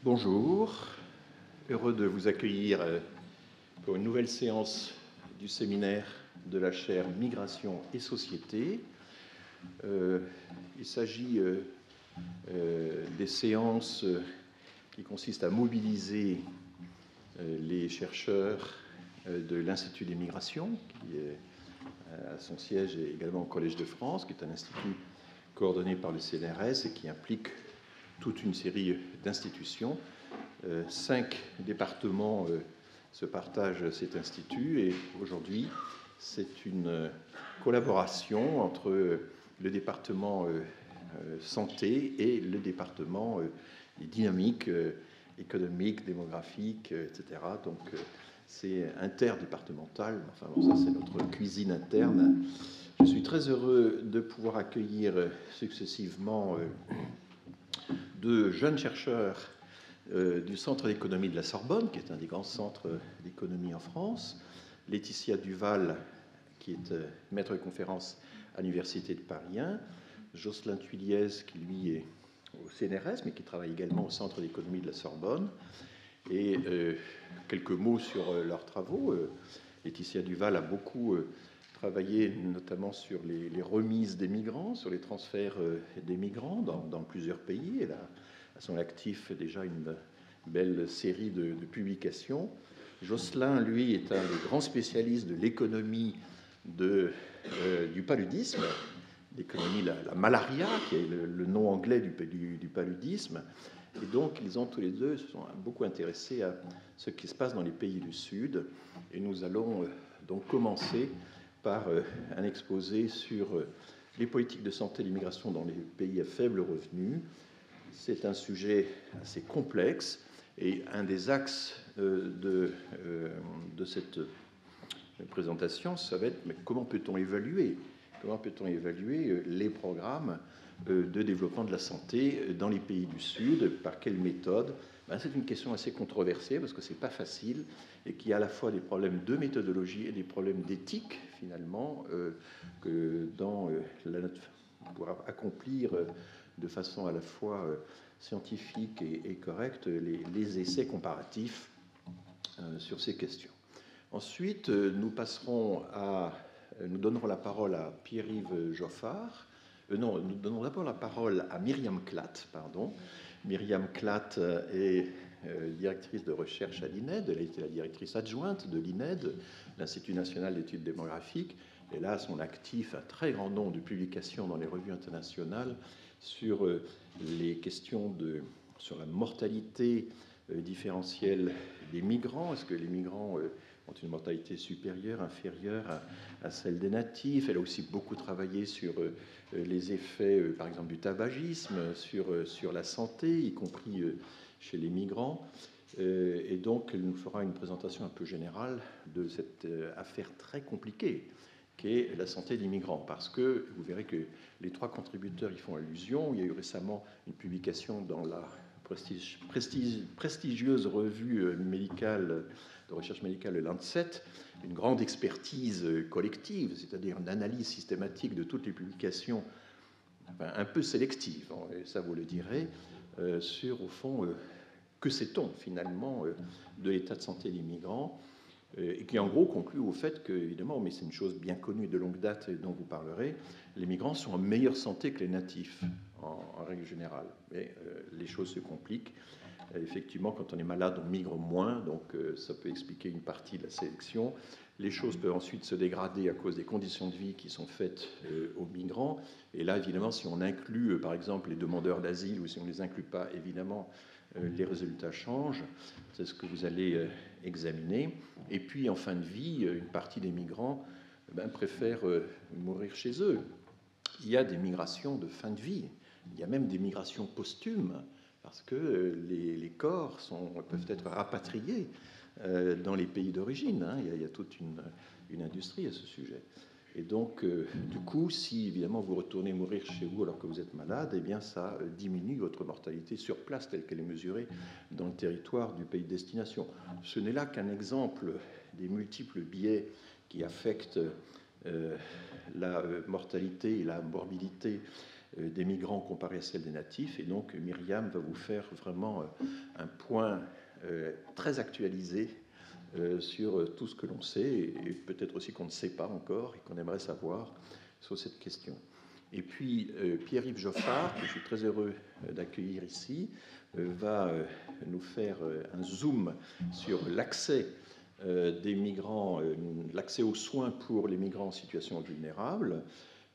Bonjour, heureux de vous accueillir pour une nouvelle séance du séminaire de la chaire Migration et Société. Il s'agit des séances qui consistent à mobiliser les chercheurs de l'Institut des migrations, qui est à son siège et également au Collège de France, qui est un institut coordonné par le CNRS et qui implique toute une série d'institutions. 5 départements se partagent cet institut et aujourd'hui, c'est une collaboration entre le département santé et le département des dynamiques économiques, démographiques, etc. Donc, c'est interdépartemental. Enfin, bon, ça, c'est notre cuisine interne. Je suis très heureux de pouvoir accueillir successivement deux jeunes chercheurs du Centre d'économie de la Sorbonne, qui est un des grands centres d'économie en France, Laetitia Duval, qui est maître de conférence à l'Université de Paris 1, Jocelyn Tuiliez, qui lui est au CNRS, mais qui travaille également au Centre d'économie de la Sorbonne. Et quelques mots sur leurs travaux. Laetitia Duval a beaucoup travaillé notamment sur les remises des migrants, sur les transferts des migrants dans plusieurs pays. Elle a à son actif déjà une belle série de publications. Jocelyn, lui, est un des grands spécialistes de l'économie du paludisme, l'économie, la malaria, qui est le nom anglais du paludisme. Et donc, ils ont tous les deux se sont beaucoup intéressés à ce qui se passe dans les pays du Sud. Et nous allons donc commencer par un exposé sur les politiques de santé et l'immigration dans les pays à faible revenu. C'est un sujet assez complexe et un des axes de cette présentation, ça va être mais comment peut-on évaluer les programmes de développement de la santé dans les pays du Sud, par quelle méthode? C'est une question assez controversée parce que ce n'est pas facile et qu'il y a à la fois des problèmes de méthodologie et des problèmes d'éthique, finalement, que pour accomplir de façon à la fois scientifique et correcte les essais comparatifs sur ces questions. Ensuite, nous donnerons la parole à Pierre-Yves Joffard. Nous donnons d'abord la parole à Myriam Klatt, pardon. Myriam Klatt est directrice de recherche à l'INED. Elle a été la directrice adjointe de l'INED, l'Institut national d'études démographiques. Elle a à son actif un très grand nombre de publications dans les revues internationales sur les questions sur la mortalité différentielle des migrants. Est-ce que les migrants ont une mortalité supérieure, inférieure à celle des natifs? Elle a aussi beaucoup travaillé sur les effets, par exemple, du tabagisme, sur la santé, y compris chez les migrants. Et donc, elle nous fera une présentation un peu générale de cette affaire très compliquée qu'est la santé des migrants. Parce que vous verrez que les trois contributeurs y font allusion. Il y a eu récemment une publication dans la prestigieuse revue médicale de recherche médicale, le Lancet, une grande expertise collective, c'est-à-dire une analyse systématique de toutes les publications, un peu sélective, et ça vous le direz, sur, au fond, que sait-on finalement de l'état de santé des migrants, et qui en gros conclut au fait que, évidemment, mais c'est une chose bien connue de longue date et dont vous parlerez, les migrants sont en meilleure santé que les natifs, en règle générale. Mais les choses se compliquent. Effectivement, quand on est malade, on migre moins, donc ça peut expliquer une partie de la sélection. Les choses peuvent ensuite se dégrader à cause des conditions de vie qui sont faites aux migrants. Et là, évidemment, si on inclut, par exemple, les demandeurs d'asile ou si on ne les inclut pas, évidemment, les résultats changent. C'est ce que vous allez examiner. Et puis, en fin de vie, une partie des migrants préfèrent mourir chez eux. Il y a des migrations de fin de vie. Il y a même des migrations posthumes, parce que les corps peuvent être rapatriés dans les pays d'origine. Il y a toute une industrie à ce sujet. Et donc, du coup, si évidemment vous retournez mourir chez vous alors que vous êtes malade, eh bien ça diminue votre mortalité sur place telle qu'elle est mesurée dans le territoire du pays de destination. Ce n'est là qu'un exemple des multiples biais qui affectent la mortalité et la morbidité des migrants comparée à celle des natifs. Et donc Myriam va vous faire vraiment un point très actualisé sur tout ce que l'on sait et peut-être aussi qu'on ne sait pas encore et qu'on aimerait savoir sur cette question. Et puis Pierre-Yves Joffard, que je suis très heureux d'accueillir ici, va nous faire un zoom sur l'accès des migrants, l'accès aux soins pour les migrants en situation vulnérable.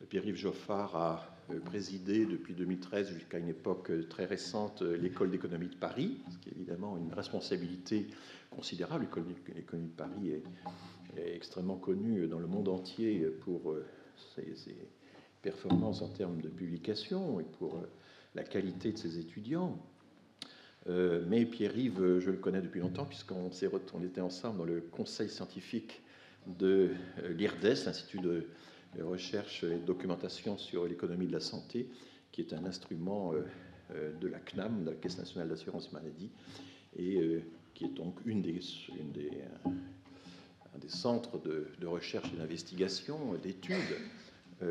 Pierre-Yves Joffard a présidé depuis 2013 jusqu'à une époque très récente l'École d'économie de Paris, ce qui est évidemment une responsabilité considérable. L'économie de Paris est extrêmement connue dans le monde entier pour ses performances en termes de publication et pour la qualité de ses étudiants. Mais Pierre-Yves, je le connais depuis longtemps, puisqu'on était ensemble dans le conseil scientifique de l'IRDES, l'Institut de recherche et de documentation sur l'économie de la santé, qui est un instrument de la CNAM, de la Caisse nationale d'assurance maladie, et qui est donc un des centres de recherche et d'investigation, d'études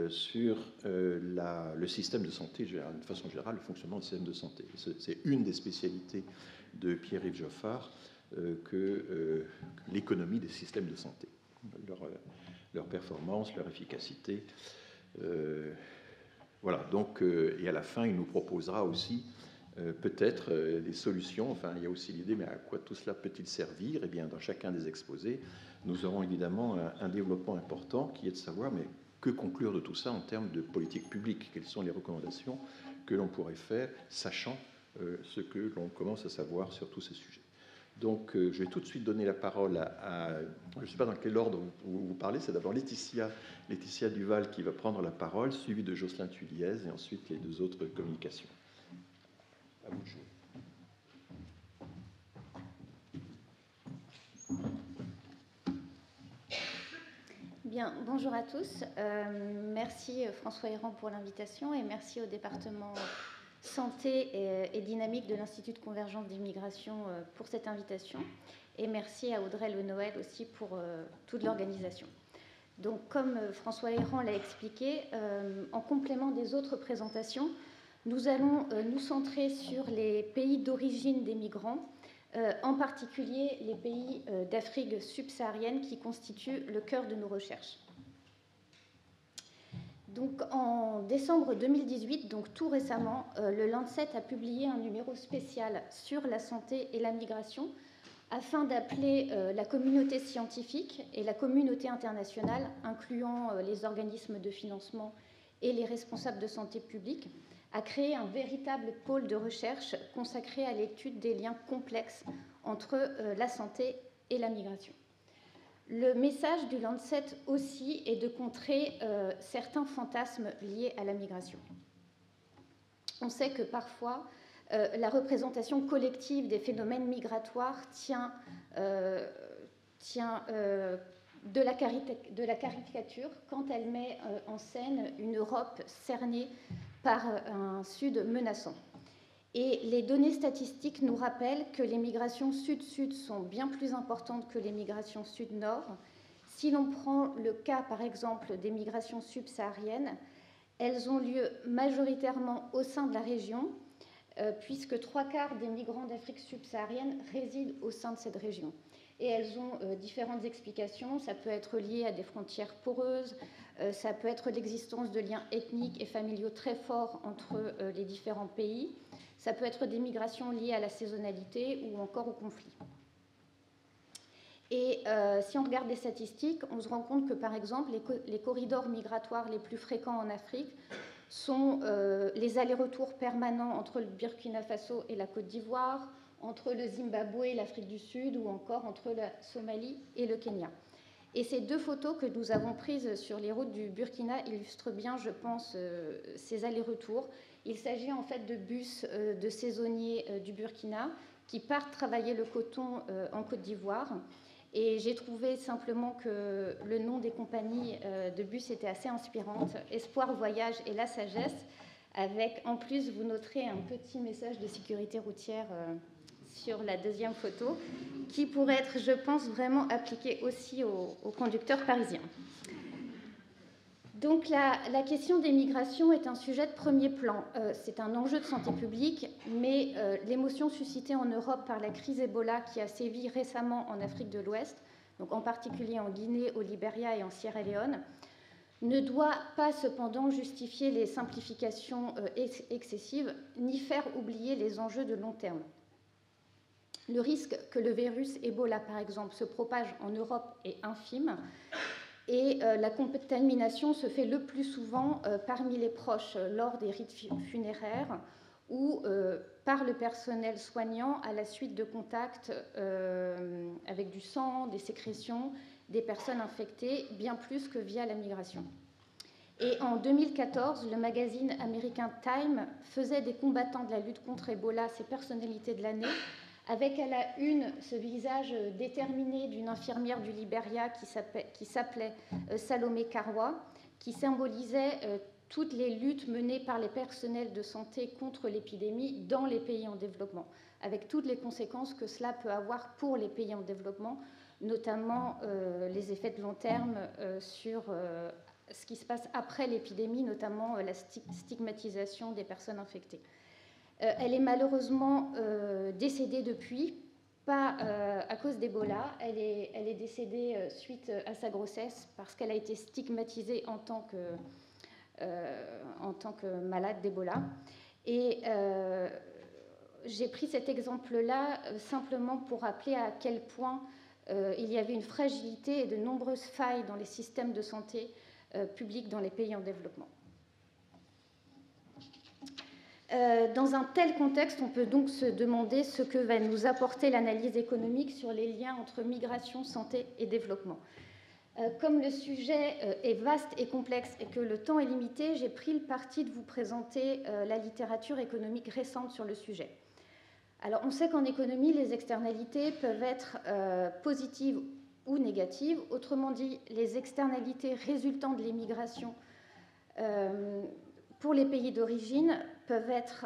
sur le système de santé, de façon générale, le fonctionnement du système de santé. C'est une des spécialités de Pierre-Yves Joffard que l'économie des systèmes de santé, leur performance, leur efficacité. Voilà, donc, et à la fin, il nous proposera aussi peut-être des solutions. Enfin, il y a aussi l'idée, mais à quoi tout cela peut-il servir? Eh bien, dans chacun des exposés, nous aurons évidemment un développement important qui est de savoir, mais que conclure de tout ça en termes de politique publique? Quelles sont les recommandations que l'on pourrait faire, sachant ce que l'on commence à savoir sur tous ces sujets? Donc, je vais tout de suite donner la parole à je ne sais pas dans quel ordre vous parlez, c'est d'abord Laetitia Duval qui va prendre la parole, suivie de Jocelyn Tuliez, et ensuite les deux autres communications. À vous de jouer. Bien, bonjour à tous. Merci François Héran pour l'invitation et merci au département santé et dynamique de l'Institut de convergence d'immigration pour cette invitation. Et merci à Audrey Le Noël aussi pour toute l'organisation. Donc, comme François Héran l'a expliqué, en complément des autres présentations, nous allons nous centrer sur les pays d'origine des migrants, en particulier les pays d'Afrique subsaharienne qui constituent le cœur de nos recherches. Donc, en décembre 2018, donc tout récemment, le Lancet a publié un numéro spécial sur la santé et la migration afin d'appeler la communauté scientifique et la communauté internationale, incluant les organismes de financement et les responsables de santé publique, à créer un véritable pôle de recherche consacré à l'étude des liens complexes entre la santé et la migration. Le message du Lancet aussi est de contrer certains fantasmes liés à la migration. On sait que parfois, la représentation collective des phénomènes migratoires tient de la caricature quand elle met en scène une Europe cernée par un Sud menaçant. Et les données statistiques nous rappellent que les migrations sud-sud sont bien plus importantes que les migrations sud-nord. Si l'on prend le cas, par exemple, des migrations subsahariennes, elles ont lieu majoritairement au sein de la région, puisque 3/4 des migrants d'Afrique subsaharienne résident au sein de cette région. Et elles ont différentes explications. Ça peut être lié à des frontières poreuses, ça peut être l'existence de liens ethniques et familiaux très forts entre les différents pays, ça peut être des migrations liées à la saisonnalité ou encore au conflit. Et si on regarde les statistiques, on se rend compte que, par exemple, les corridors migratoires les plus fréquents en Afrique sont les allers-retours permanents entre le Burkina Faso et la Côte d'Ivoire, entre le Zimbabwe et l'Afrique du Sud, ou encore entre la Somalie et le Kenya. Et ces deux photos que nous avons prises sur les routes du Burkina illustrent bien, je pense, ces allers-retours. Il s'agit en fait de bus de saisonniers du Burkina qui partent travailler le coton en Côte d'Ivoire. Et j'ai trouvé simplement que le nom des compagnies de bus était assez inspirante. Espoir Voyage et La Sagesse, avec en plus, vous noterez un petit message de sécurité routière sur la deuxième photo, qui pourrait être, je pense, vraiment appliqué aussi aux conducteurs parisiens. Donc la question des migrations est un sujet de premier plan. C'est un enjeu de santé publique, mais l'émotion suscitée en Europe par la crise Ebola qui a sévi récemment en Afrique de l'Ouest, donc en particulier en Guinée, au Libéria et en Sierra Leone, ne doit pas cependant justifier les simplifications excessives, ni faire oublier les enjeux de long terme. Le risque que le virus Ebola, par exemple, se propage en Europe est infime, et la contamination se fait le plus souvent parmi les proches lors des rites funéraires ou par le personnel soignant à la suite de contacts avec du sang, des sécrétions, des personnes infectées, bien plus que via la migration. Et en 2014, le magazine américain Time faisait des combattants de la lutte contre Ebola ses personnalités de l'année, avec à la une ce visage déterminé d'une infirmière du Libéria qui s'appelait Salomé Karoua, qui symbolisait toutes les luttes menées par les personnels de santé contre l'épidémie dans les pays en développement, avec toutes les conséquences que cela peut avoir pour les pays en développement, notamment les effets de long terme sur ce qui se passe après l'épidémie, notamment la stigmatisation des personnes infectées. Elle est malheureusement décédée depuis, pas à cause d'Ebola. Elle est décédée suite à sa grossesse parce qu'elle a été stigmatisée en tant que malade d'Ebola. Et j'ai pris cet exemple-là simplement pour rappeler à quel point il y avait une fragilité et de nombreuses failles dans les systèmes de santé publics dans les pays en développement. Dans un tel contexte, on peut donc se demander ce que va nous apporter l'analyse économique sur les liens entre migration, santé et développement. Comme le sujet est vaste et complexe et que le temps est limité, j'ai pris le parti de vous présenter la littérature économique récente sur le sujet. Alors, on sait qu'en économie, les externalités peuvent être positives ou négatives. Autrement dit, les externalités résultant de l'immigration pour les pays d'origine peuvent être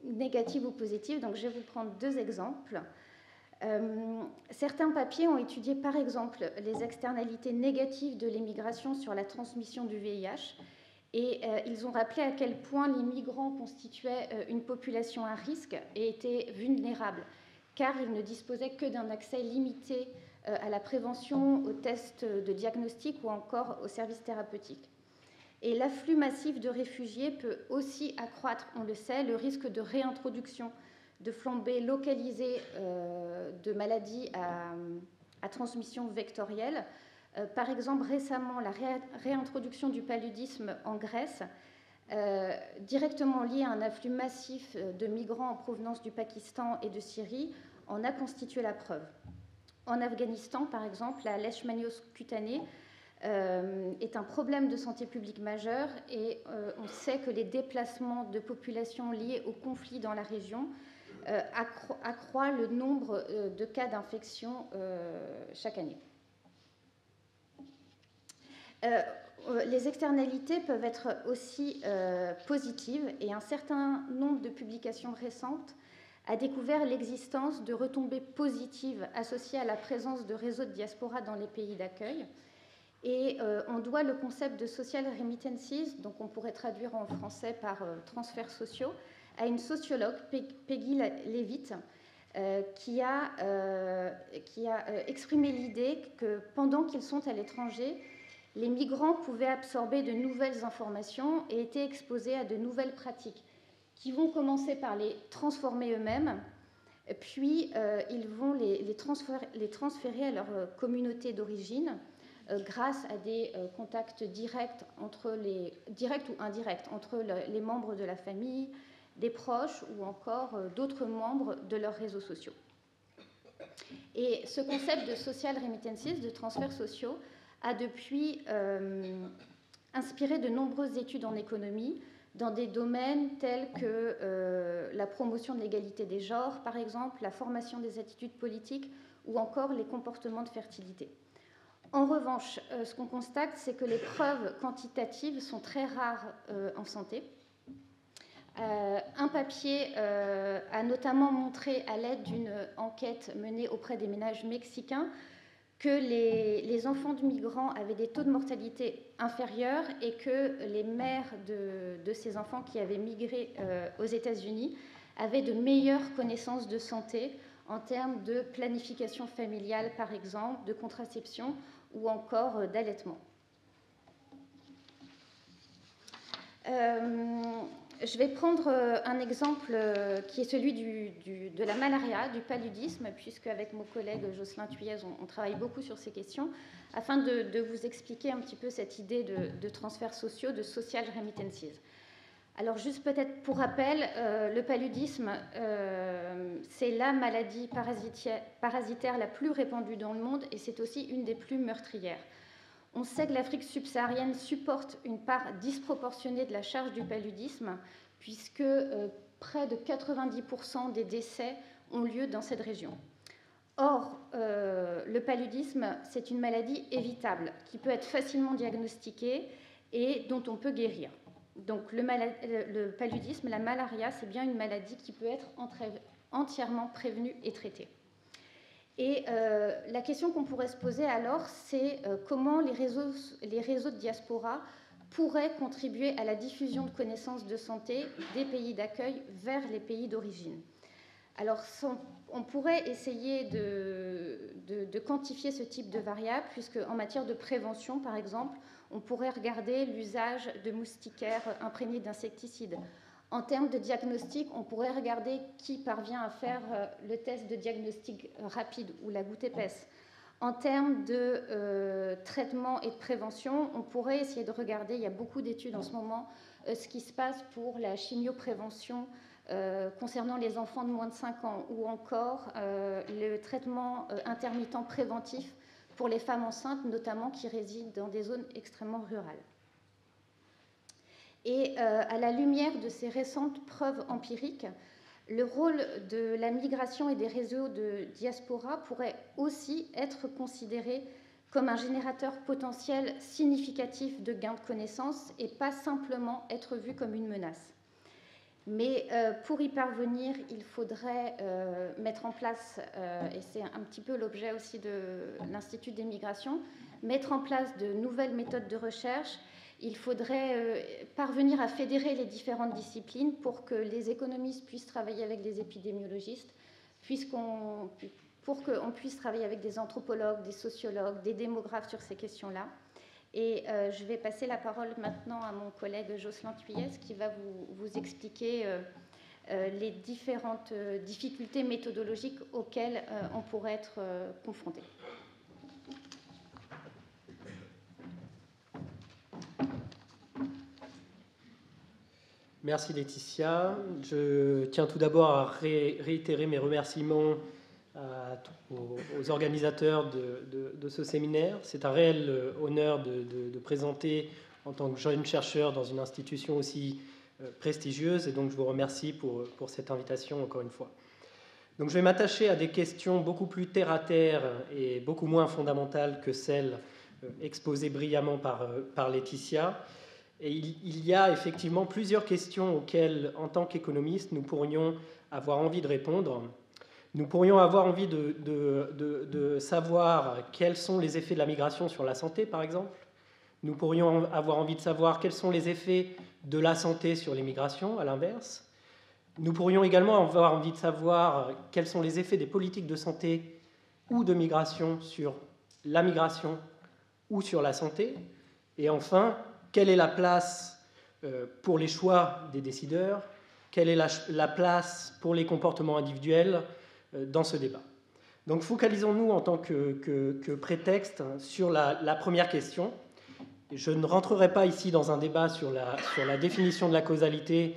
négatives ou positives. Donc, je vais vous prendre deux exemples. Certains papiers ont étudié, par exemple, les externalités négatives de l'immigration sur la transmission du VIH. Et ils ont rappelé à quel point les migrants constituaient une population à risque et étaient vulnérables, car ils ne disposaient que d'un accès limité à la prévention, aux tests de diagnostic ou encore aux services thérapeutiques. Et l'afflux massif de réfugiés peut aussi accroître, on le sait, le risque de réintroduction de flambées localisées de maladies à transmission vectorielle. Par exemple, récemment, la réintroduction du paludisme en Grèce, directement liée à un afflux massif de migrants en provenance du Pakistan et de Syrie, en a constitué la preuve. En Afghanistan, par exemple, la leishmaniose cutanée est un problème de santé publique majeur et on sait que les déplacements de populations liés au conflit dans la région accroît le nombre de cas d'infection chaque année. Les externalités peuvent être aussi positives et un certain nombre de publications récentes a découvert l'existence de retombées positives associées à la présence de réseaux de diaspora dans les pays d'accueil. Et on doit le concept de social remittances, donc on pourrait traduire en français par transferts sociaux, à une sociologue, Peggy Levitt, qui a exprimé l'idée que pendant qu'ils sont à l'étranger, les migrants pouvaient absorber de nouvelles informations et étaient exposés à de nouvelles pratiques qui vont commencer par les transformer eux-mêmes, puis ils vont les transférer à leur communauté d'origine grâce à des contacts directs ou indirects entre les membres de la famille, des proches ou encore d'autres membres de leurs réseaux sociaux. Et ce concept de social remittances, de transferts sociaux, a depuis inspiré de nombreuses études en économie dans des domaines tels que la promotion de l'égalité des genres, par exemple, la formation des attitudes politiques ou encore les comportements de fertilité. En revanche, ce qu'on constate, c'est que les preuves quantitatives sont très rares en santé. Un papier a notamment montré, à l'aide d'une enquête menée auprès des ménages mexicains, que les enfants de migrants avaient des taux de mortalité inférieurs et que les mères de ces enfants qui avaient migré aux États-Unis avaient de meilleures connaissances de santé en termes de planification familiale, par exemple, de contraception ou encore d'allaitement. Je vais prendre un exemple qui est celui de la malaria, du paludisme, puisque avec mon collègue Jocelyn Thuilliez, on travaille beaucoup sur ces questions, afin de vous expliquer un petit peu cette idée de transferts sociaux, de social remittances. Alors juste peut-être pour rappel, le paludisme, c'est la maladie parasitaire la plus répandue dans le monde et c'est aussi une des plus meurtrières. On sait que l'Afrique subsaharienne supporte une part disproportionnée de la charge du paludisme, puisque près de 90% des décès ont lieu dans cette région. Or, le paludisme, c'est une maladie évitable, qui peut être facilement diagnostiquée et dont on peut guérir. Donc le paludisme, la malaria, c'est bien une maladie qui peut être entièrement prévenue et traitée. Et la question qu'on pourrait se poser alors, c'est comment les réseaux de diaspora pourraient contribuer à la diffusion de connaissances de santé des pays d'accueil vers les pays d'origine. Alors, on pourrait essayer de quantifier ce type de variables, puisque en matière de prévention, par exemple, on pourrait regarder l'usage de moustiquaires imprégnés d'insecticides. En termes de diagnostic, on pourrait regarder qui parvient à faire le test de diagnostic rapide ou la goutte épaisse. En termes de traitement et de prévention, on pourrait essayer de regarder, il y a beaucoup d'études en ce moment, ce qui se passe pour la chimioprévention concernant les enfants de moins de 5 ans ou encore le traitement intermittent préventif pour les femmes enceintes, notamment qui résident dans des zones extrêmement rurales. Et à la lumière de ces récentes preuves empiriques, le rôle de la migration et des réseaux de diaspora pourrait aussi être considéré comme un générateur potentiel significatif de gains de connaissances et pas simplement être vu comme une menace. Mais pour y parvenir, il faudrait mettre en place, et c'est un petit peu l'objet aussi de l'Institut des migrations, mettre en place de nouvelles méthodes de recherche. Il faudrait parvenir à fédérer les différentes disciplines pour que les économistes puissent travailler avec des épidémiologistes, pour qu'on puisse travailler avec des anthropologues, des sociologues, des démographes sur ces questions-là. Et je vais passer la parole maintenant à mon collègue Jocelyn Thuilliez qui va vous expliquer les différentes difficultés méthodologiques auxquelles on pourrait être confronté. Merci Laetitia. Je tiens tout d'abord à réitérer mes remerciements aux organisateurs de ce séminaire. C'est un réel honneur de présenter en tant que jeune chercheur dans une institution aussi prestigieuse et donc je vous remercie pour cette invitation encore une fois. Donc je vais m'attacher à des questions beaucoup plus terre-à-terre et beaucoup moins fondamentales que celles exposées brillamment par Laetitia. Et il y a effectivement plusieurs questions auxquelles, en tant qu'économistes, nous pourrions avoir envie de répondre. Nous pourrions avoir envie de savoir quels sont les effets de la migration sur la santé, par exemple. Nous pourrions avoir envie de savoir quels sont les effets de la santé sur les migrations, à l'inverse. Nous pourrions également avoir envie de savoir quels sont les effets des politiques de santé ou de migration sur la migration ou sur la santé. Et enfin, quelle est la place pour les choix des décideurs? Quelle est la place pour les comportements individuels dans ce débat? Donc focalisons-nous en tant que prétexte sur la première question. Je ne rentrerai pas ici dans un débat sur la définition de la causalité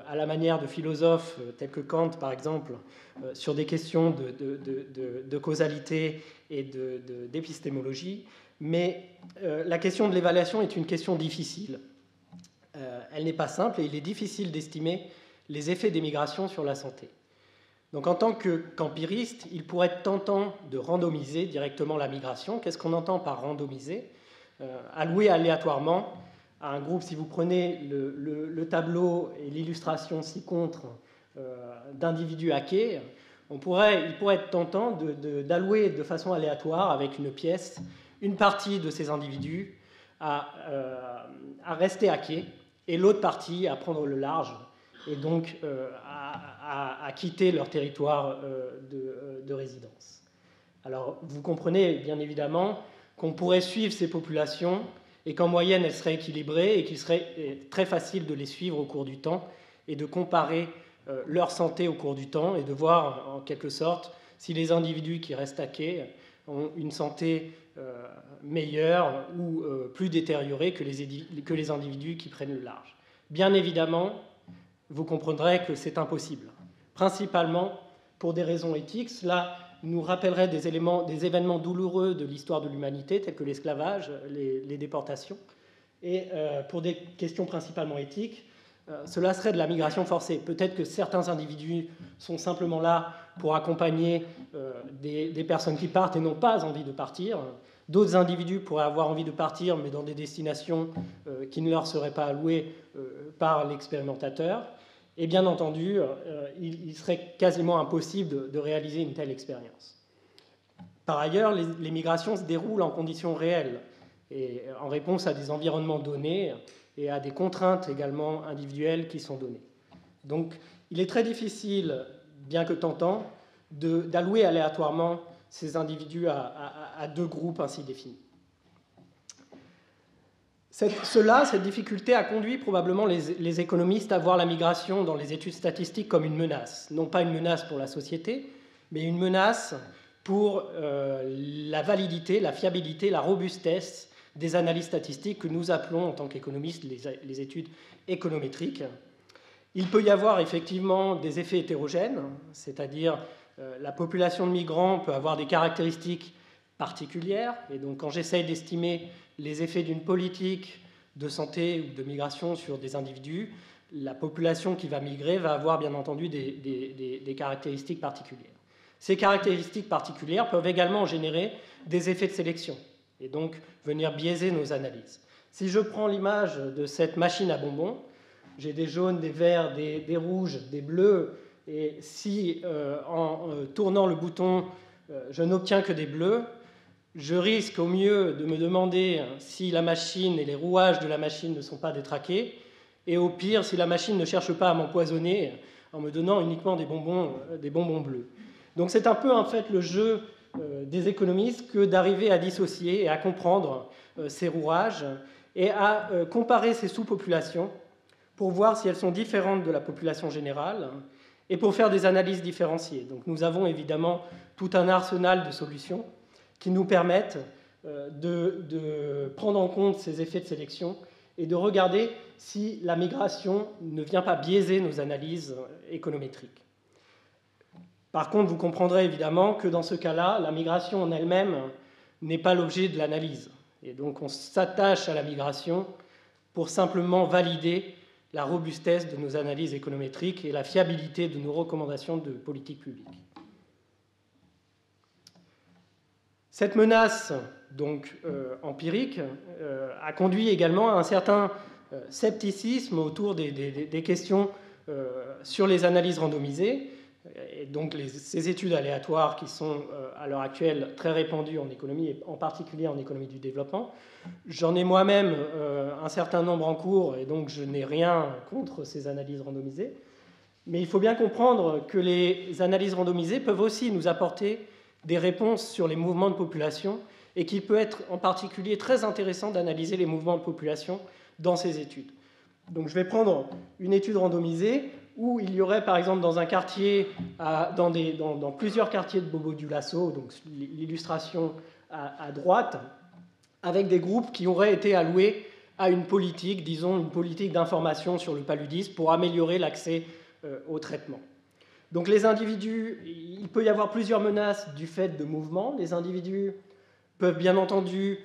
à la manière de philosophes tels que Kant, par exemple, sur des questions de causalité et d'épistémologie. Mais la question de l'évaluation est une question difficile. Elle n'est pas simple et il est difficile d'estimer les effets des migrations sur la santé. Donc en tant qu'empiriste, il pourrait être tentant de randomiser directement la migration. Qu'est-ce qu'on entend par randomiser? Allouer aléatoirement à un groupe, si vous prenez le tableau et l'illustration ci-contre d'individus hackés, il pourrait être tentant d'allouer de façon aléatoire avec une pièce une partie de ces individus à rester à quai et l'autre partie à prendre le large et donc à quitter leur territoire de résidence. Alors vous comprenez bien évidemment qu'on pourrait suivre ces populations et qu'en moyenne elles seraient équilibrées et qu'il serait très facile de les suivre au cours du temps et de comparer leur santé au cours du temps et de voir en quelque sorte si les individus qui restent à quai ont une santé meilleure ou plus détériorée que les individus qui prennent le large. Bien évidemment, vous comprendrez que c'est impossible, principalement pour des raisons éthiques. Cela nous rappellerait des événements douloureux de l'histoire de l'humanité, tels que l'esclavage, les déportations. Et pour des questions principalement éthiques, cela serait de la migration forcée. Peut-être que certains individus sont simplement là pour accompagner des personnes qui partent et n'ont pas envie de partir. D'autres individus pourraient avoir envie de partir, mais dans des destinations qui ne leur seraient pas allouées par l'expérimentateur. Et bien entendu, il serait quasiment impossible de réaliser une telle expérience. Par ailleurs, les migrations se déroulent en conditions réelles et en réponse à des environnements donnés et à des contraintes également individuelles qui sont données. Donc, il est très difficile, bien que tentant, d'allouer aléatoirement ces individus à deux groupes ainsi définis. Cette difficulté a conduit probablement les économistes à voir la migration dans les études statistiques comme une menace. Non pas une menace pour la société, mais une menace pour la validité, la fiabilité, la robustesse des analyses statistiques que nous appelons en tant qu'économistes les études économétriques. Il peut y avoir effectivement des effets hétérogènes, c'est-à-dire la population de migrants peut avoir des caractéristiques particulières, et donc quand j'essaye d'estimer les effets d'une politique de santé ou de migration sur des individus, la population qui va migrer va avoir bien entendu des caractéristiques particulières. Ces caractéristiques particulières peuvent également générer des effets de sélection et donc venir biaiser nos analyses. Si je prends l'image de cette machine à bonbons, j'ai des jaunes, des verts, des rouges, des bleus, et si en tournant le bouton, je n'obtiens que des bleus, je risque au mieux de me demander si la machine et les rouages de la machine ne sont pas détraqués, et au pire, si la machine ne cherche pas à m'empoisonner en me donnant uniquement des bonbons bleus. Donc c'est un peu en fait le jeu des économistes que d'arriver à dissocier et à comprendre ces rouages et à comparer ces sous-populations pour voir si elles sont différentes de la population générale et pour faire des analyses différenciées. Donc nous avons évidemment tout un arsenal de solutions qui nous permettent de prendre en compte ces effets de sélection et de regarder si la migration ne vient pas biaiser nos analyses économétriques. Par contre, vous comprendrez évidemment que dans ce cas-là, la migration en elle-même n'est pas l'objet de l'analyse. Et donc on s'attache à la migration pour simplement valider la robustesse de nos analyses économétriques et la fiabilité de nos recommandations de politique publique. Cette menace donc, empirique a conduit également à un certain scepticisme autour des questions sur les analyses randomisées, et donc ces études aléatoires qui sont à l'heure actuelle très répandues en économie, et en particulier en économie du développement. J'en ai moi-même un certain nombre en cours, et donc je n'ai rien contre ces analyses randomisées. Mais il faut bien comprendre que les analyses randomisées peuvent aussi nous apporter des réponses sur les mouvements de population et qu'il peut être en particulier très intéressant d'analyser les mouvements de population dans ces études. Donc je vais prendre une étude randomisée où il y aurait par exemple dans un quartier, dans plusieurs quartiers de Bobo-Dioulasso, donc l'illustration à droite, avec des groupes qui auraient été alloués à une politique, disons une politique d'information sur le paludisme pour améliorer l'accès au traitement. Donc les individus, il peut y avoir plusieurs menaces du fait de mouvements. Les individus peuvent bien entendu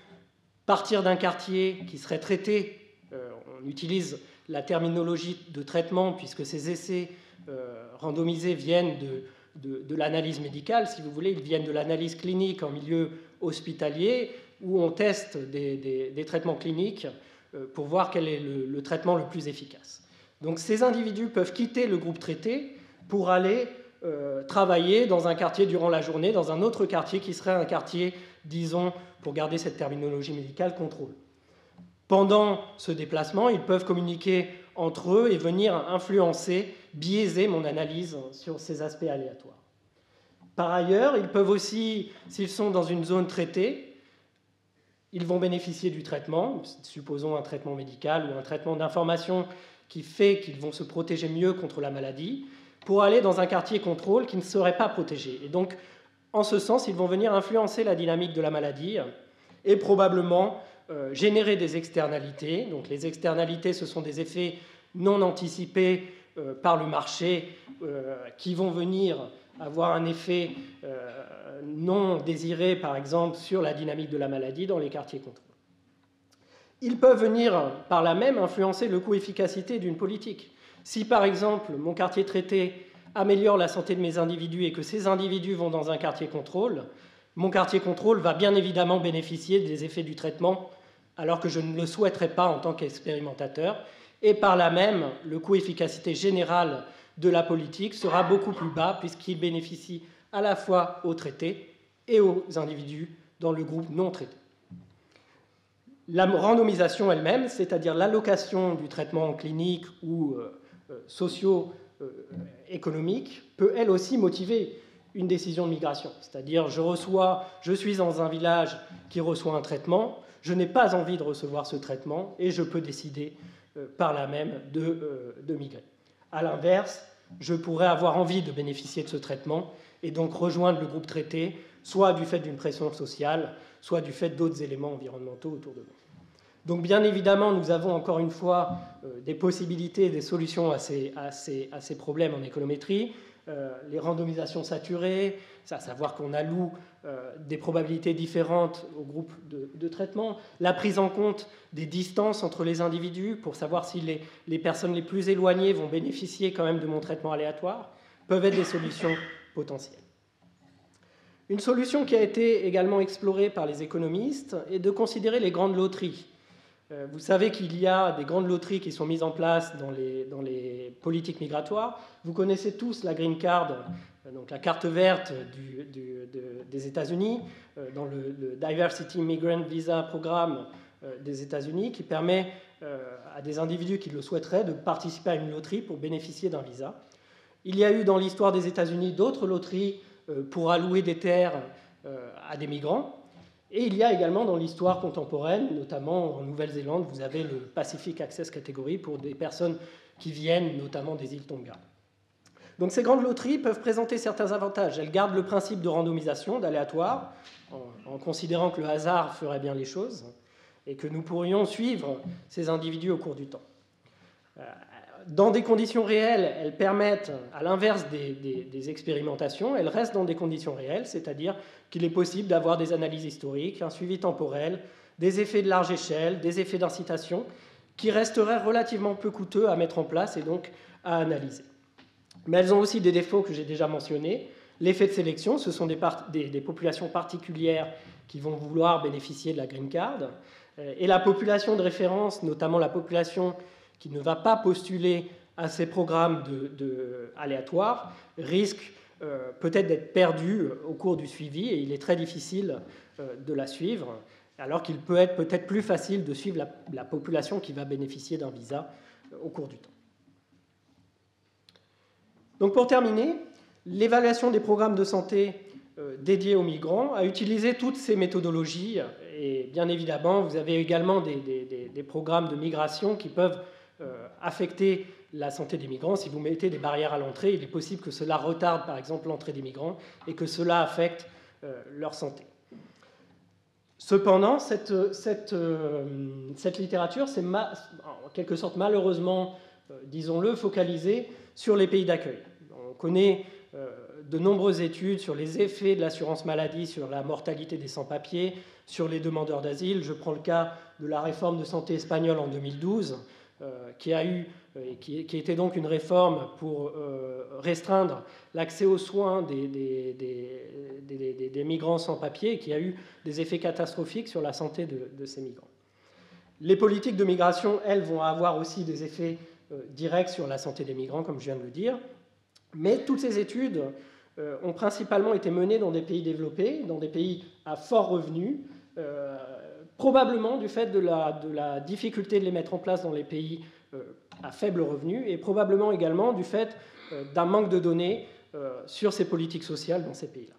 partir d'un quartier qui serait traité, on utilise la terminologie de traitement puisque ces essais randomisés viennent de l'analyse médicale, si vous voulez, ils viennent de l'analyse clinique en milieu hospitalier où on teste des traitements cliniques pour voir quel est le traitement le plus efficace. Donc ces individus peuvent quitter le groupe traité pour aller travailler dans un quartier durant la journée, dans un autre quartier qui serait un quartier, disons, pour garder cette terminologie médicale, contrôle. Pendant ce déplacement, ils peuvent communiquer entre eux et venir influencer, biaiser mon analyse sur ces aspects aléatoires. Par ailleurs, ils peuvent aussi, s'ils sont dans une zone traitée, ils vont bénéficier du traitement, supposons un traitement médical ou un traitement d'information qui fait qu'ils vont se protéger mieux contre la maladie, pour aller dans un quartier contrôle qui ne serait pas protégé. Et donc, en ce sens, ils vont venir influencer la dynamique de la maladie et probablement générer des externalités. Donc, les externalités, ce sont des effets non anticipés par le marché qui vont venir avoir un effet non désiré, par exemple, sur la dynamique de la maladie dans les quartiers contrôle. Ils peuvent venir, par là même, influencer le coût-efficacité d'une politique. Si, par exemple, mon quartier traité améliore la santé de mes individus et que ces individus vont dans un quartier contrôle, mon quartier contrôle va bien évidemment bénéficier des effets du traitement, alors que je ne le souhaiterais pas en tant qu'expérimentateur. Et par là même, le coût-efficacité général de la politique sera beaucoup plus bas, puisqu'il bénéficie à la fois aux traités et aux individus dans le groupe non traité. La randomisation elle-même, c'est-à-dire l'allocation du traitement clinique ou socio-économique, peut elle aussi motiver une décision de migration. C'est-à-dire, je suis dans un village qui reçoit un traitement, je n'ai pas envie de recevoir ce traitement et je peux décider par là même de migrer. À l'inverse, je pourrais avoir envie de bénéficier de ce traitement et donc rejoindre le groupe traité, soit du fait d'une pression sociale, soit du fait d'autres éléments environnementaux autour de moi. Donc bien évidemment, nous avons encore une fois des possibilités, des solutions à ces problèmes en économétrie. Les randomisations saturées, à savoir qu'on alloue des probabilités différentes au groupe de traitement, la prise en compte des distances entre les individus pour savoir si les personnes les plus éloignées vont bénéficier quand même de mon traitement aléatoire, peuvent être des solutions potentielles. Une solution qui a été également explorée par les économistes est de considérer les grandes loteries. Vous savez qu'il y a des grandes loteries qui sont mises en place dans les politiques migratoires. Vous connaissez tous la Green Card, donc la carte verte des États-Unis, dans le Diversity Migrant Visa Programme des États-Unis, qui permet à des individus qui le souhaiteraient de participer à une loterie pour bénéficier d'un visa. Il y a eu dans l'histoire des États-Unis d'autres loteries pour allouer des terres à des migrants. Et il y a également dans l'histoire contemporaine, notamment en Nouvelle-Zélande, vous avez le Pacific Access Category pour des personnes qui viennent notamment des îles Tonga. Donc ces grandes loteries peuvent présenter certains avantages. Elles gardent le principe de randomisation, d'aléatoire, en considérant que le hasard ferait bien les choses et que nous pourrions suivre ces individus au cours du temps. Dans des conditions réelles, elles permettent, à l'inverse des expérimentations, elles restent dans des conditions réelles, c'est-à-dire qu'il est possible d'avoir des analyses historiques, un suivi temporel, des effets de large échelle, des effets d'incitation, qui resteraient relativement peu coûteux à mettre en place et donc à analyser. Mais elles ont aussi des défauts que j'ai déjà mentionnés. L'effet de sélection, ce sont des populations particulières qui vont vouloir bénéficier de la Green Card, et la population de référence, notamment la population qui ne va pas postuler à ces programmes aléatoires, risque peut-être d'être perdue au cours du suivi, et il est très difficile de la suivre, alors qu'il peut être peut-être plus facile de suivre la population qui va bénéficier d'un visa au cours du temps. Donc pour terminer, l'évaluation des programmes de santé dédiés aux migrants a utilisé toutes ces méthodologies, et bien évidemment, vous avez également des programmes de migration qui peuvent affecter la santé des migrants. Si vous mettez des barrières à l'entrée, il est possible que cela retarde par exemple l'entrée des migrants et que cela affecte leur santé. Cependant, cette littérature s'est en quelque sorte malheureusement, disons-le, focalisée sur les pays d'accueil. On connaît de nombreuses études sur les effets de l'assurance maladie sur la mortalité des sans-papiers, sur les demandeurs d'asile. Je prends le cas de la réforme de santé espagnole en 2012, qui était donc une réforme pour restreindre l'accès aux soins des migrants sans papier, qui a eu des effets catastrophiques sur la santé de ces migrants. Les politiques de migration, elles, vont avoir aussi des effets directs sur la santé des migrants, comme je viens de le dire. Mais toutes ces études ont principalement été menées dans des pays développés, dans des pays à fort revenu, probablement du fait de la difficulté de les mettre en place dans les pays à faible revenu, et probablement également du fait d'un manque de données sur ces politiques sociales dans ces pays-là.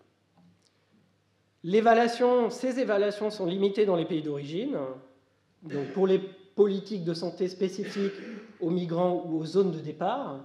Ces évaluations sont limitées dans les pays d'origine. Donc pour les politiques de santé spécifiques aux migrants ou aux zones de départ,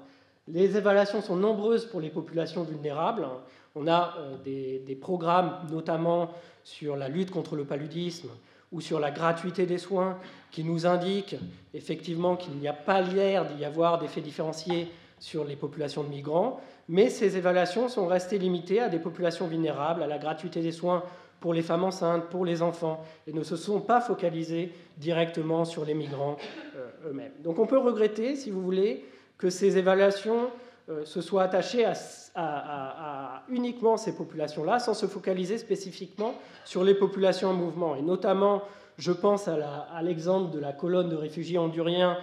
les évaluations sont nombreuses pour les populations vulnérables. On a des programmes, notamment sur la lutte contre le paludisme ou sur la gratuité des soins, qui nous indiquent effectivement qu'il n'y a pas l'air d'y avoir d'effets différenciés sur les populations de migrants, mais ces évaluations sont restées limitées à des populations vulnérables, à la gratuité des soins pour les femmes enceintes, pour les enfants, et ne se sont pas focalisées directement sur les migrants eux-mêmes. Donc on peut regretter, si vous voulez, que ces évaluations se soient attachées à uniquement ces populations-là, sans se focaliser spécifiquement sur les populations en mouvement. Et notamment, je pense à l'exemple de la colonne de réfugiés honduriens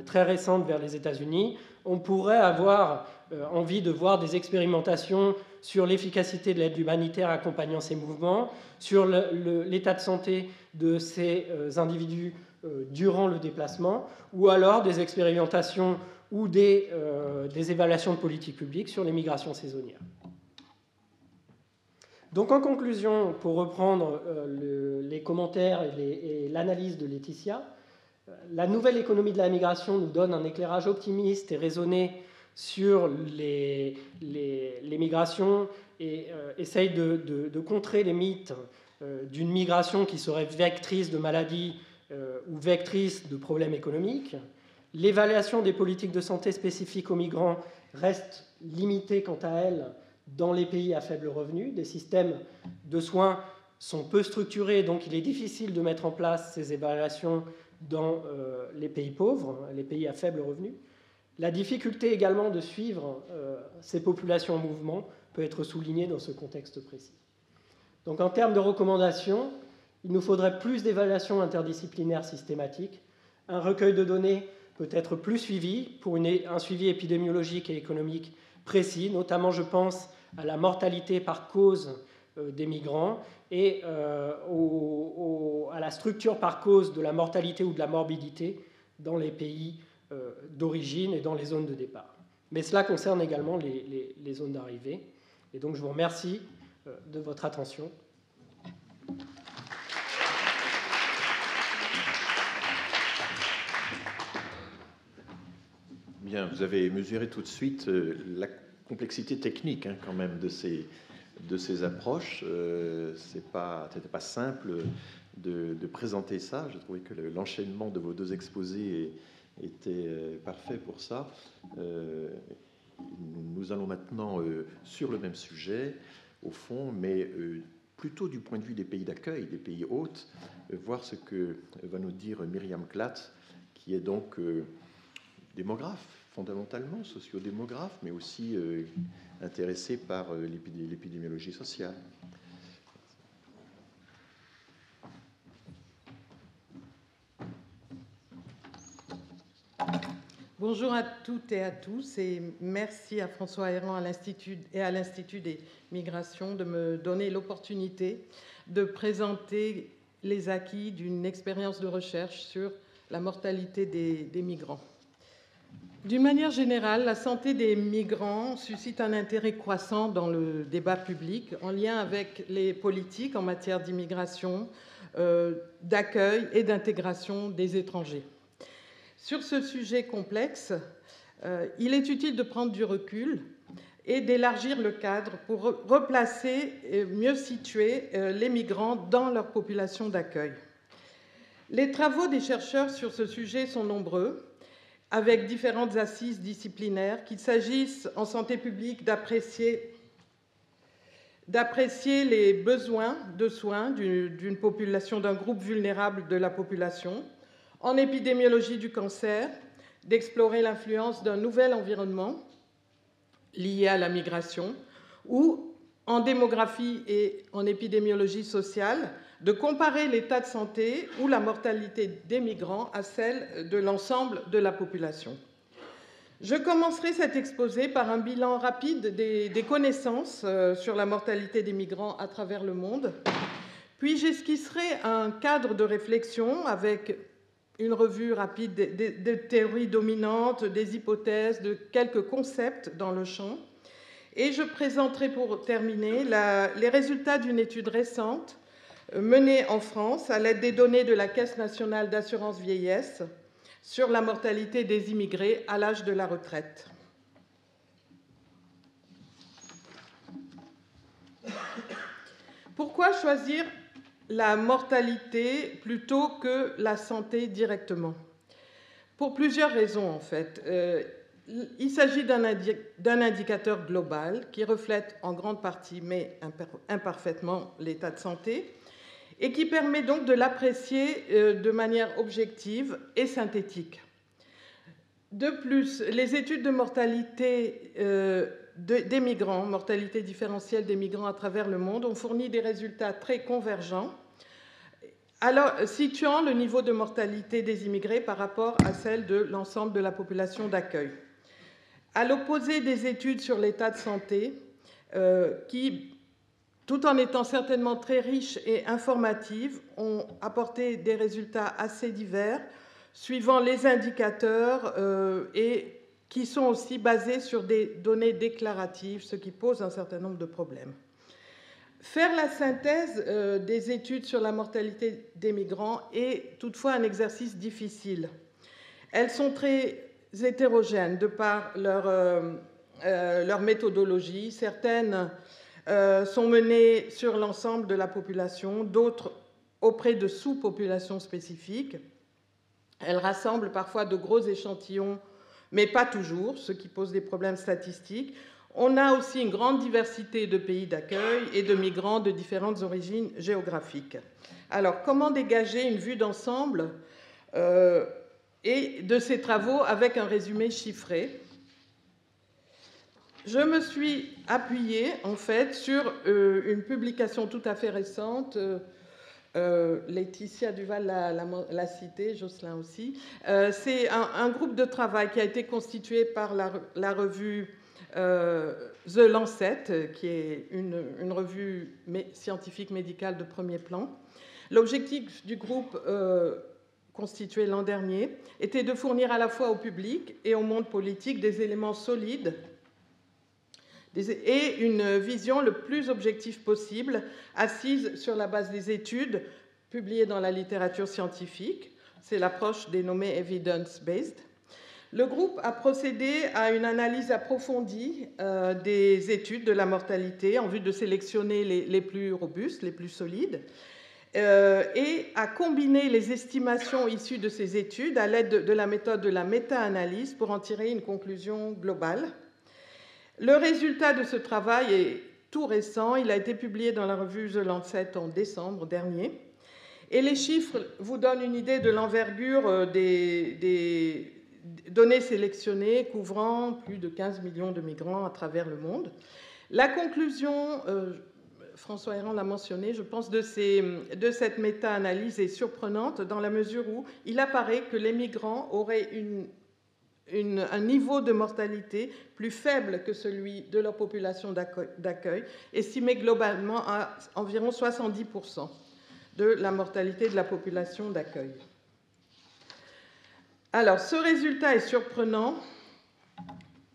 très récente vers les États-Unis. On pourrait avoir envie de voir des expérimentations sur l'efficacité de l'aide humanitaire accompagnant ces mouvements, sur l'état de santé de ces individus durant le déplacement, ou alors des expérimentations ou des évaluations de politique publique sur les migrations saisonnières. Donc en conclusion, pour reprendre les commentaires et l'analyse de Laetitia, la nouvelle économie de la migration nous donne un éclairage optimiste et raisonné sur les migrations et essaye de contrer les mythes d'une migration qui serait vectrice de maladies ou vectrice de problèmes économiques. L'évaluation des politiques de santé spécifiques aux migrants reste limitée quant à elle dans les pays à faible revenu. Des systèmes de soins sont peu structurés, donc il est difficile de mettre en place ces évaluations dans les pays pauvres, les pays à faible revenu. La difficulté également de suivre ces populations en mouvement peut être soulignée dans ce contexte précis. Donc en termes de recommandations, il nous faudrait plus d'évaluations interdisciplinaires systématiques, un recueil de données peut être plus suivi pour un suivi épidémiologique et économique précis, notamment je pense à la mortalité par cause des migrants et à la structure par cause de la mortalité ou de la morbidité dans les pays d'origine et dans les zones de départ. Mais cela concerne également les zones d'arrivée. Et donc je vous remercie de votre attention. Bien, vous avez mesuré tout de suite la complexité technique quand même de ces approches. C'était pas simple de présenter ça. Je trouvais que l'enchaînement de vos deux exposés était parfait pour ça. Nous allons maintenant sur le même sujet, au fond, mais plutôt du point de vue des pays d'accueil, des pays hôtes, voir ce que va nous dire Myriam Klatt, qui est donc démographe, fondamentalement, sociodémographe, mais aussi intéressé par l'épidémiologie sociale. Bonjour à toutes et à tous, et merci à François Héran et à l'Institut des migrations de me donner l'opportunité de présenter les acquis d'une expérience de recherche sur la mortalité des migrants. D'une manière générale, la santé des migrants suscite un intérêt croissant dans le débat public en lien avec les politiques en matière d'immigration, d'accueil et d'intégration des étrangers. Sur ce sujet complexe, il est utile de prendre du recul et d'élargir le cadre pour replacer et mieux situer les migrants dans leur population d'accueil. Les travaux des chercheurs sur ce sujet sont nombreux, avec différentes assises disciplinaires, qu'il s'agisse en santé publique d'apprécier les besoins de soins d'une population, d'un groupe vulnérable de la population, en épidémiologie du cancer, d'explorer l'influence d'un nouvel environnement lié à la migration, ou en démographie et en épidémiologie sociale, de comparer l'état de santé ou la mortalité des migrants à celle de l'ensemble de la population. Je commencerai cet exposé par un bilan rapide des connaissances sur la mortalité des migrants à travers le monde, puis j'esquisserai un cadre de réflexion avec une revue rapide des théories dominantes, des hypothèses, de quelques concepts dans le champ, et je présenterai pour terminer les résultats d'une étude récente menée en France à l'aide des données de la Caisse nationale d'assurance vieillesse sur la mortalité des immigrés à l'âge de la retraite. Pourquoi choisir la mortalité plutôt que la santé directement? Pour plusieurs raisons, en fait. Il s'agit d'un indicateur global qui reflète en grande partie, mais imparfaitement, l'état de santé, et qui permet donc de l'apprécier de manière objective et synthétique. De plus, les études de mortalité des migrants, mortalité différentielle des migrants à travers le monde, ont fourni des résultats très convergents, alors situant le niveau de mortalité des immigrés par rapport à celle de l'ensemble de la population d'accueil. À l'opposé des études sur l'état de santé, qui, tout en étant certainement très riches et informatives, ont apporté des résultats assez divers, suivant les indicateurs et qui sont aussi basés sur des données déclaratives, ce qui pose un certain nombre de problèmes. Faire la synthèse des études sur la mortalité des migrants est toutefois un exercice difficile. Elles sont très hétérogènes de par leur méthodologie. Certaines sont menées sur l'ensemble de la population, d'autres auprès de sous-populations spécifiques. Elles rassemblent parfois de gros échantillons, mais pas toujours, ce qui pose des problèmes statistiques. On a aussi une grande diversité de pays d'accueil et de migrants de différentes origines géographiques. Alors, comment dégager une vue d'ensemble et de ces travaux avec un résumé chiffré? Je me suis appuyée, en fait, sur une publication tout à fait récente. Laetitia Duval l'a cité, Jocelyn aussi. C'est un groupe de travail qui a été constitué par la revue The Lancet, qui est une revue scientifique médicale de premier plan. L'objectif du groupe constitué l'an dernier était de fournir à la fois au public et au monde politique des éléments solides et une vision le plus objective possible, assise sur la base des études publiées dans la littérature scientifique. C'est l'approche dénommée evidence-based. Le groupe a procédé à une analyse approfondie des études de la mortalité en vue de sélectionner les plus robustes, les plus solides, et a combiné les estimations issues de ces études à l'aide de la méthode de la méta-analyse pour en tirer une conclusion globale. Le résultat de ce travail est tout récent. Il a été publié dans la revue The Lancet en décembre dernier. Et les chiffres vous donnent une idée de l'envergure des données sélectionnées couvrant plus de 15 millions de migrants à travers le monde. La conclusion, François Héran l'a mentionné, je pense, de cette méta-analyse est surprenante dans la mesure où il apparaît que les migrants auraient un niveau de mortalité plus faible que celui de leur population d'accueil, estimé globalement à environ 70% de la mortalité de la population d'accueil. Alors, ce résultat est surprenant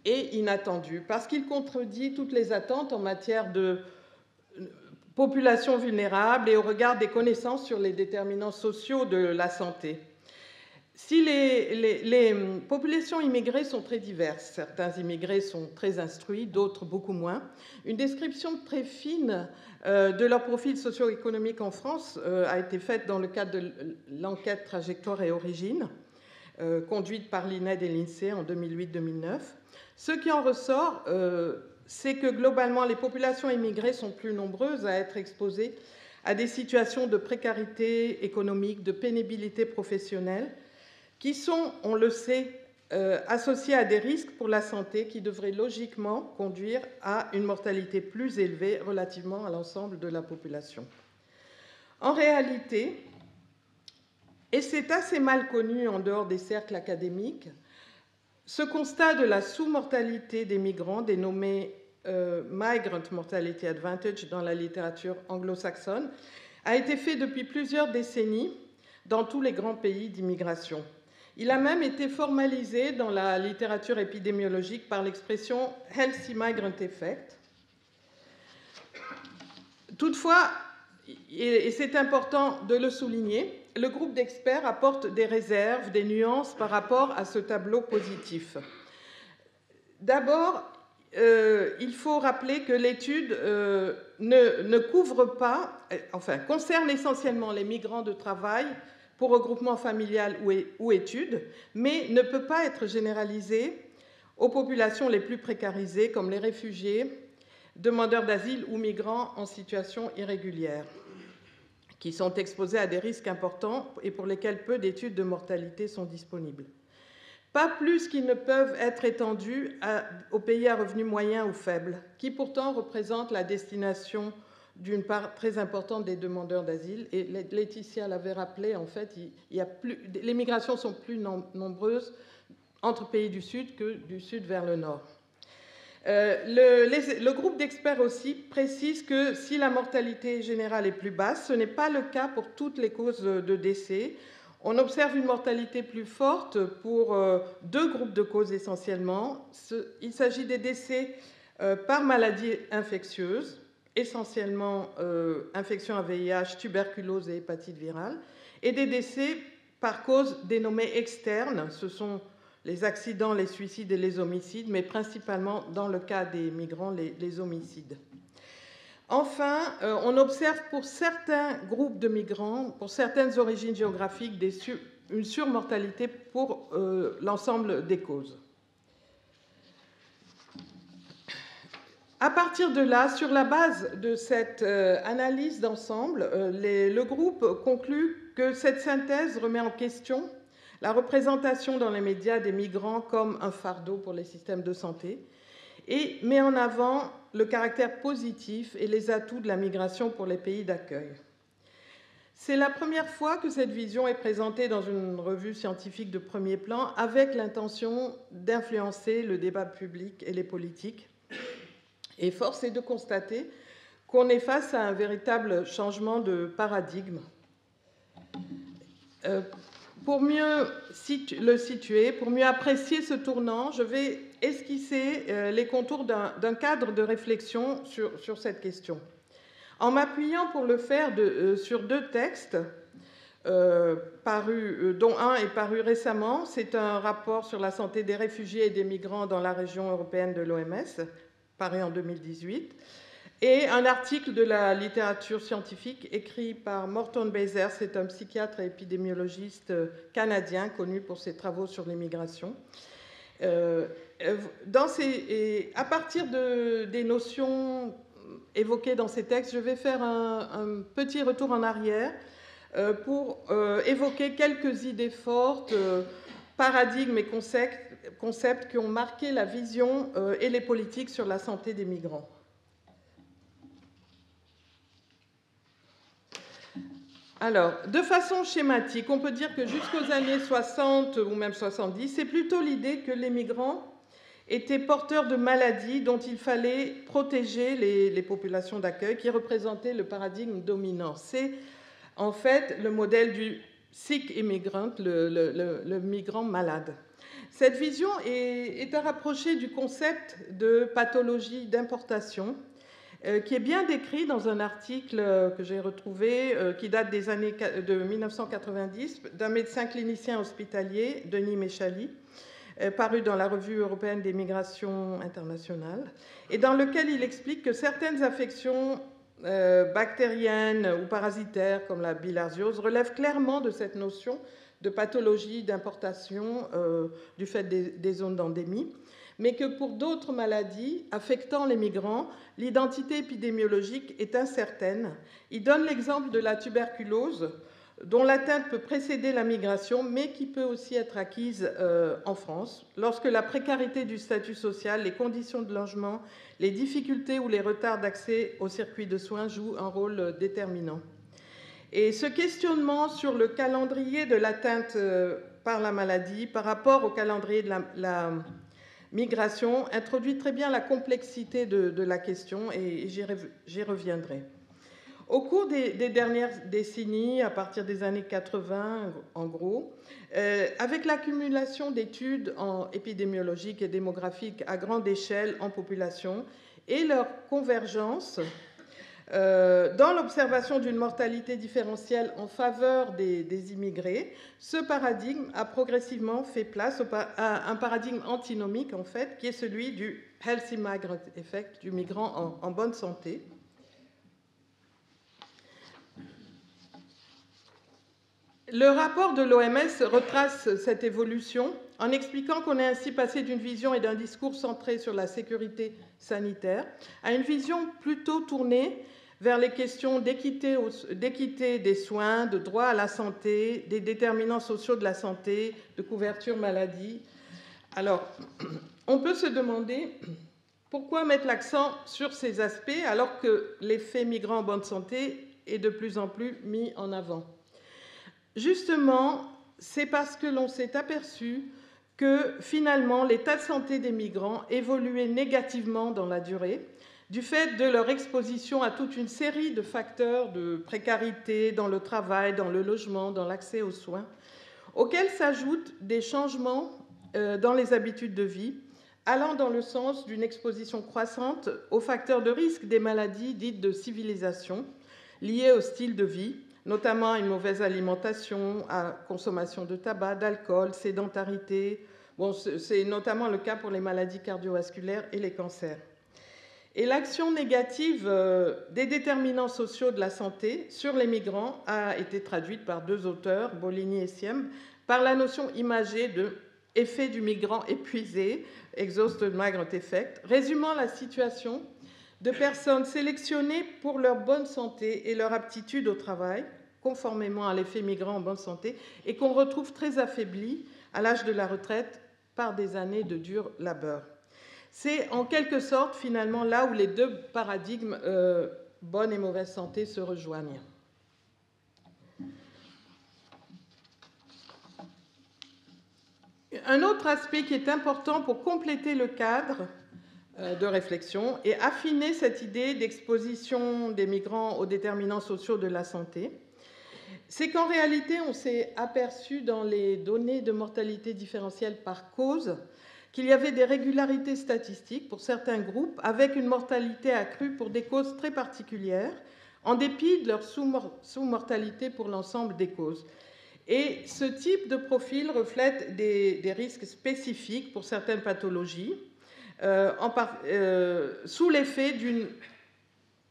et inattendu parce qu'il contredit toutes les attentes en matière de population vulnérable et au regard des connaissances sur les déterminants sociaux de la santé. Si les populations immigrées sont très diverses, certains immigrés sont très instruits, d'autres beaucoup moins, une description très fine de leur profil socio-économique en France a été faite dans le cadre de l'enquête Trajectoire et Origine, conduite par l'INED et l'INSEE en 2008-2009. Ce qui en ressort, c'est que globalement, les populations immigrées sont plus nombreuses à être exposées à des situations de précarité économique, de pénibilité professionnelle, qui sont, on le sait, associés à des risques pour la santé qui devraient logiquement conduire à une mortalité plus élevée relativement à l'ensemble de la population. En réalité, et c'est assez mal connu en dehors des cercles académiques, Ce constat de la sous-mortalité des migrants, dénommé Migrant Mortality Advantage dans la littérature anglo-saxonne, a été fait depuis plusieurs décennies dans tous les grands pays d'immigration. Il a même été formalisé dans la littérature épidémiologique par l'expression « Healthy Migrant Effect ». Toutefois, et c'est important de le souligner, le groupe d'experts apporte des réserves, des nuances par rapport à ce tableau positif. D'abord, il faut rappeler que l'étude ne couvre pas, enfin, concerne essentiellement les migrants de travail pour regroupement familial ou études, mais ne peut pas être généralisée aux populations les plus précarisées, comme les réfugiés, demandeurs d'asile ou migrants en situation irrégulière, qui sont exposés à des risques importants et pour lesquels peu d'études de mortalité sont disponibles. Pas plus qu'ils ne peuvent être étendus aux pays à revenus moyens ou faibles, qui pourtant représentent la destination d'une part très importante des demandeurs d'asile. Et Laetitia l'avait rappelé, en fait, les migrations sont plus nombreuses entre pays du Sud que du Sud vers le Nord. Le groupe d'experts aussi précise que si la mortalité générale est plus basse, ce n'est pas le cas pour toutes les causes de décès. On observe une mortalité plus forte pour deux groupes de causes essentiellement. Il s'agit des décès par maladie infectieuse, essentiellement infection à VIH, tuberculose et hépatite virale, et des décès par causes dénommées externes. Ce sont les accidents, les suicides et les homicides, mais principalement dans le cas des migrants, les homicides. Enfin, on observe pour certains groupes de migrants, pour certaines origines géographiques, une surmortalité pour l'ensemble des causes. À partir de là, sur la base de cette analyse d'ensemble, le groupe conclut que cette synthèse remet en question la représentation dans les médias des migrants comme un fardeau pour les systèmes de santé et met en avant le caractère positif et les atouts de la migration pour les pays d'accueil. C'est la première fois que cette vision est présentée dans une revue scientifique de premier plan avec l'intention d'influencer le débat public et les politiques. Et force est de constater qu'on est face à un véritable changement de paradigme. Pour mieux le situer, pour mieux apprécier ce tournant, je vais esquisser les contours d'un cadre de réflexion sur cette question. En m'appuyant pour le faire sur deux textes, dont un est paru récemment, c'est un rapport sur la santé des réfugiés et des migrants dans la région européenne de l'OMS, paru en 2018, et un article de la littérature scientifique écrit par Morton Beiser, c'est un psychiatre et épidémiologiste canadien connu pour ses travaux sur l'immigration. À partir des notions évoquées dans ces textes, je vais faire un petit retour en arrière pour évoquer quelques idées fortes, paradigmes et concepts qui ont marqué la vision et les politiques sur la santé des migrants. Alors, de façon schématique, on peut dire que jusqu'aux années 60 ou même 70, c'est plutôt l'idée que les migrants étaient porteurs de maladies dont il fallait protéger les populations d'accueil qui représentaient le paradigme dominant. C'est en fait le modèle du sick immigrant, le migrant malade. Cette vision est à rapprocher du concept de pathologie d'importation qui est bien décrit dans un article que j'ai retrouvé, qui date des années de 1990, d'un médecin clinicien hospitalier, Denis Méchali, paru dans la Revue européenne des migrations internationales, et dans lequel il explique que certaines affections bactériennes ou parasitaires, comme la bilharziose, relèvent clairement de cette notion de pathologie d'importation du fait des zones d'endémie, mais que pour d'autres maladies affectant les migrants, l'identité épidémiologique est incertaine. Il donne l'exemple de la tuberculose, dont l'atteinte peut précéder la migration, mais qui peut aussi être acquise en France, lorsque la précarité du statut social, les conditions de logement, les difficultés ou les retards d'accès aux circuits de soins jouent un rôle déterminant. Et ce questionnement sur le calendrier de l'atteinte par la maladie par rapport au calendrier de la migration introduit très bien la complexité de la question et j'y reviendrai. Au cours des dernières décennies, à partir des années 80 en gros, avec l'accumulation d'études épidémiologiques et démographiques à grande échelle en population et leur convergence dans l'observation d'une mortalité différentielle en faveur des immigrés, ce paradigme a progressivement fait place à un paradigme antinomique, en fait, qui est celui du Healthy Migrant Effect, du migrant en bonne santé. Le rapport de l'OMS retrace cette évolution en expliquant qu'on est ainsi passé d'une vision et d'un discours centré sur la sécurité sanitaire à une vision plutôt tournée vers les questions d'équité des soins, de droit à la santé, des déterminants sociaux de la santé, de couverture maladie. Alors, on peut se demander pourquoi mettre l'accent sur ces aspects alors que l'effet migrant en bonne santé est de plus en plus mis en avant. Justement, c'est parce que l'on s'est aperçu que finalement l'état de santé des migrants évoluait négativement dans la durée du fait de leur exposition à toute une série de facteurs de précarité dans le travail, dans le logement, dans l'accès aux soins, auxquels s'ajoutent des changements dans les habitudes de vie, allant dans le sens d'une exposition croissante aux facteurs de risque des maladies dites de civilisation, liées au style de vie, notamment à une mauvaise alimentation, à consommation de tabac, d'alcool, sédentarité. Bon, c'est notamment le cas pour les maladies cardiovasculaires et les cancers. Et l'action négative des déterminants sociaux de la santé sur les migrants a été traduite par deux auteurs, Bolini et Siem, par la notion imagée de « effet du migrant épuisé », Exhausted Migrant Effect, résumant la situation de personnes sélectionnées pour leur bonne santé et leur aptitude au travail, conformément à l'effet migrant en bonne santé, et qu'on retrouve très affaiblies à l'âge de la retraite par des années de dur labeur. C'est en quelque sorte finalement là où les deux paradigmes, bonne et mauvaise santé, se rejoignent. Un autre aspect qui est important pour compléter le cadre de réflexion et affiner cette idée d'exposition des migrants aux déterminants sociaux de la santé, c'est qu'en réalité, on s'est aperçu dans les données de mortalité différentielle par cause qu'il y avait des régularités statistiques pour certains groupes avec une mortalité accrue pour des causes très particulières, en dépit de leur sous-mortalité pour l'ensemble des causes. Et ce type de profil reflète des risques spécifiques pour certaines pathologies, sous l'effet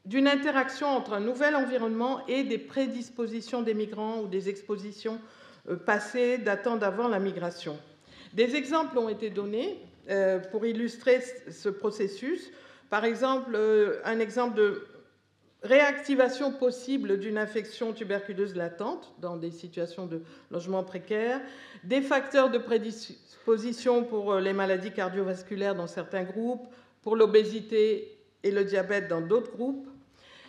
d'une interaction entre un nouvel environnement et des prédispositions des migrants ou des expositions passées datant d'avant la migration. Des exemples ont été donnés pour illustrer ce processus. Par exemple, un exemple de réactivation possible d'une infection tuberculeuse latente dans des situations de logement précaire, des facteurs de prédisposition pour les maladies cardiovasculaires dans certains groupes, pour l'obésité et le diabète dans d'autres groupes.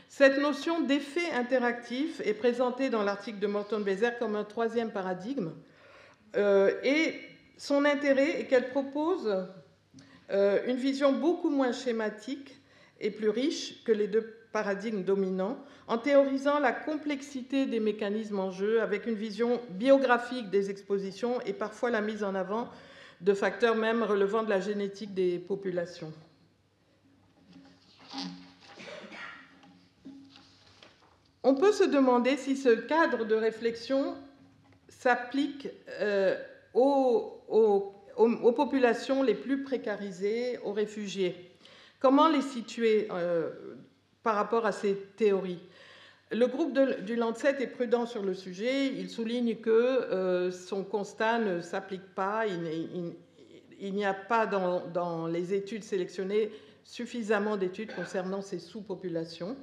Cette notion d'effet interactif est présentée dans l'article de Morton-Bézère comme un troisième paradigme, et son intérêt est qu'elle propose une vision beaucoup moins schématique et plus riche que les deux paradigmes dominants, en théorisant la complexité des mécanismes en jeu avec une vision biographique des expositions et parfois la mise en avant de facteurs même relevant de la génétique des populations. On peut se demander si ce cadre de réflexion s'applique aux populations les plus précarisées, aux réfugiés. Comment les situer par rapport à ces théories? Le groupe du Lancet est prudent sur le sujet. Il souligne que son constat ne s'applique pas. Il n'y a pas dans les études sélectionnées suffisamment d'études concernant ces sous-populations.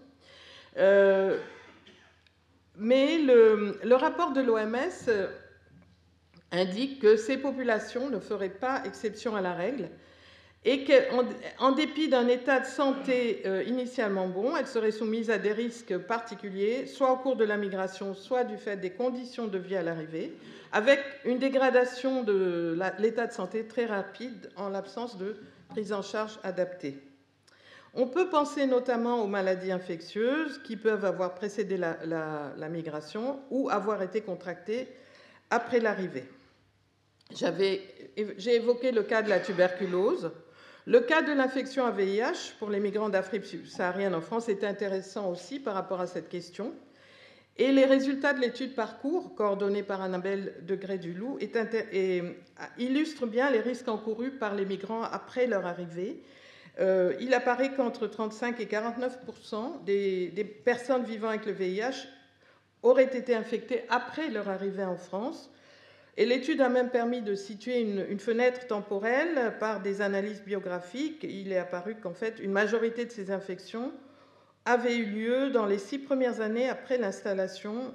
Mais le rapport de l'OMS indique que ces populations ne feraient pas exception à la règle et qu'en dépit d'un état de santé initialement bon, elles seraient soumises à des risques particuliers, soit au cours de la migration, soit du fait des conditions de vie à l'arrivée, avec une dégradation de l'état de santé très rapide en l'absence de prise en charge adaptée. On peut penser notamment aux maladies infectieuses qui peuvent avoir précédé la migration ou avoir été contractées après l'arrivée. J'ai évoqué le cas de la tuberculose. Le cas de l'infection à VIH pour les migrants d'Afrique subsaharienne en France est intéressant aussi par rapport à cette question. Et les résultats de l'étude Parcours, coordonnée par Annabelle Degré-Duloup, illustrent bien les risques encourus par les migrants après leur arrivée. Il apparaît qu'entre 35 et 49% des personnes vivant avec le VIH auraient été infectées après leur arrivée en France. Et l'étude a même permis de situer une fenêtre temporelle par des analyses biographiques. Il est apparu qu'en fait, une majorité de ces infections avaient eu lieu dans les 6 premières années après l'installation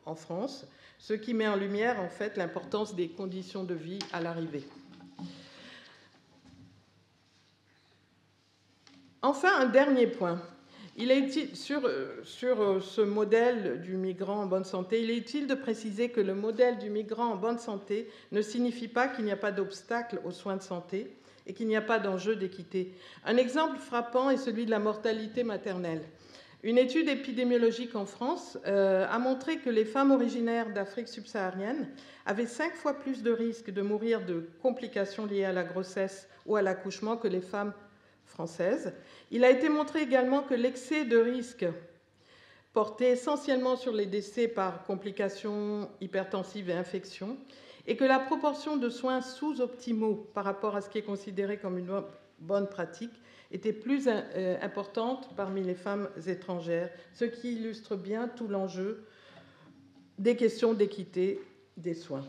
en France, ce qui met en lumière en fait l'importance des conditions de vie à l'arrivée. Enfin, un dernier point. Sur ce modèle du migrant en bonne santé, il est utile de préciser que le modèle du migrant en bonne santé ne signifie pas qu'il n'y a pas d'obstacle aux soins de santé et qu'il n'y a pas d'enjeu d'équité. Un exemple frappant est celui de la mortalité maternelle. Une étude épidémiologique en France a montré que les femmes originaires d'Afrique subsaharienne avaient 5 fois plus de risques de mourir de complications liées à la grossesse ou à l'accouchement que les femmes françaises. Il a été montré également que l'excès de risque portait essentiellement sur les décès par complications hypertensives et infections, et que la proportion de soins sous-optimaux par rapport à ce qui est considéré comme une bonne pratique était plus importante parmi les femmes étrangères, ce qui illustre bien tout l'enjeu des questions d'équité des soins.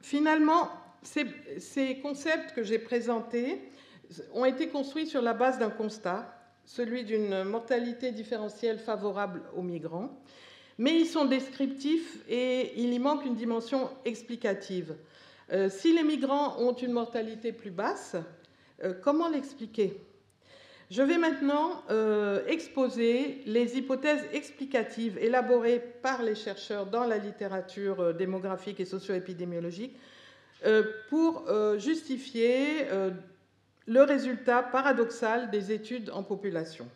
Finalement, ces concepts que j'ai présentés ont été construits sur la base d'un constat, celui d'une mortalité différentielle favorable aux migrants, mais ils sont descriptifs et il y manque une dimension explicative. Si les migrants ont une mortalité plus basse, comment l'expliquer ? Je vais maintenant exposer les hypothèses explicatives élaborées par les chercheurs dans la littérature démographique et socio-épidémiologique pour justifier le résultat paradoxal des études en population.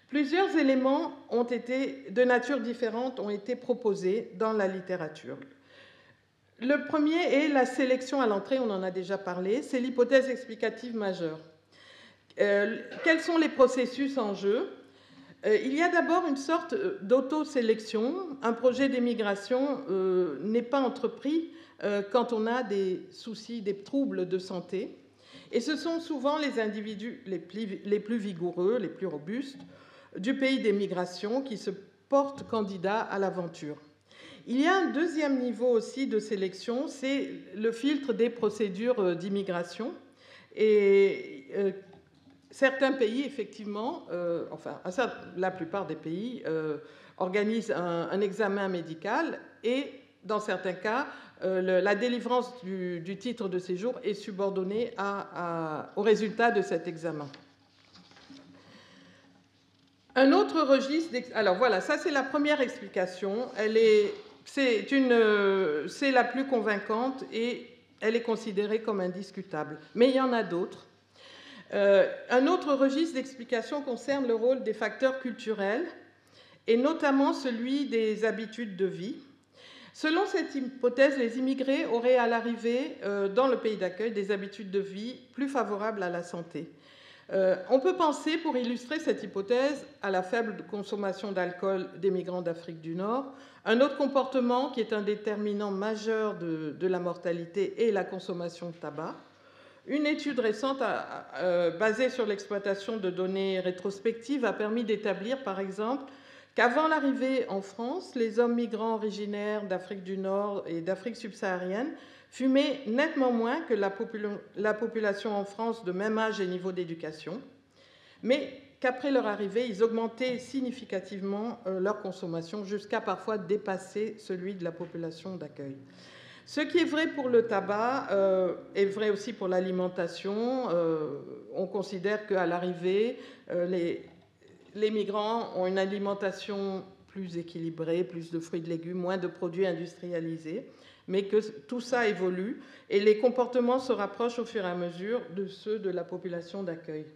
Plusieurs éléments de nature différente ont été proposés dans la littérature. Le premier est la sélection à l'entrée, on en a déjà parlé, c'est l'hypothèse explicative majeure. Quels sont les processus en jeu ? Il y a d'abord une sorte d'auto-sélection. Un projet d'émigration n'est pas entrepris quand on a des soucis, des troubles de santé. Et ce sont souvent les individus les plus vigoureux, les plus robustes du pays d'émigration qui se portent candidats à l'aventure. Il y a un deuxième niveau aussi de sélection, c'est le filtre des procédures d'immigration. Et certains pays, effectivement, la plupart des pays organisent un examen médical et, dans certains cas, la délivrance du titre de séjour est subordonnée au résultat de cet examen. Un autre registre... Alors voilà, ça c'est la première explication. C'est la plus convaincante et elle est considérée comme indiscutable. Mais il y en a d'autres. Un autre registre d'explication concerne le rôle des facteurs culturels et notamment celui des habitudes de vie. Selon cette hypothèse, les immigrés auraient à l'arrivée dans le pays d'accueil des habitudes de vie plus favorables à la santé. On peut penser, pour illustrer cette hypothèse, à la faible consommation d'alcool des migrants d'Afrique du Nord. Un autre comportement qui est un déterminant majeur de la mortalité est la consommation de tabac. Une étude récente basée sur l'exploitation de données rétrospectives a permis d'établir, par exemple, qu'avant l'arrivée en France, les hommes migrants originaires d'Afrique du Nord et d'Afrique subsaharienne fumaient nettement moins que la population en France de même âge et niveau d'éducation. mais qu'après leur arrivée, ils augmentaient significativement leur consommation, jusqu'à parfois dépasser celui de la population d'accueil. Ce qui est vrai pour le tabac est vrai aussi pour l'alimentation. On considère qu'à l'arrivée, les migrants ont une alimentation plus équilibrée, plus de fruits et de légumes, moins de produits industrialisés, mais que tout ça évolue et les comportements se rapprochent au fur et à mesure de ceux de la population d'accueil.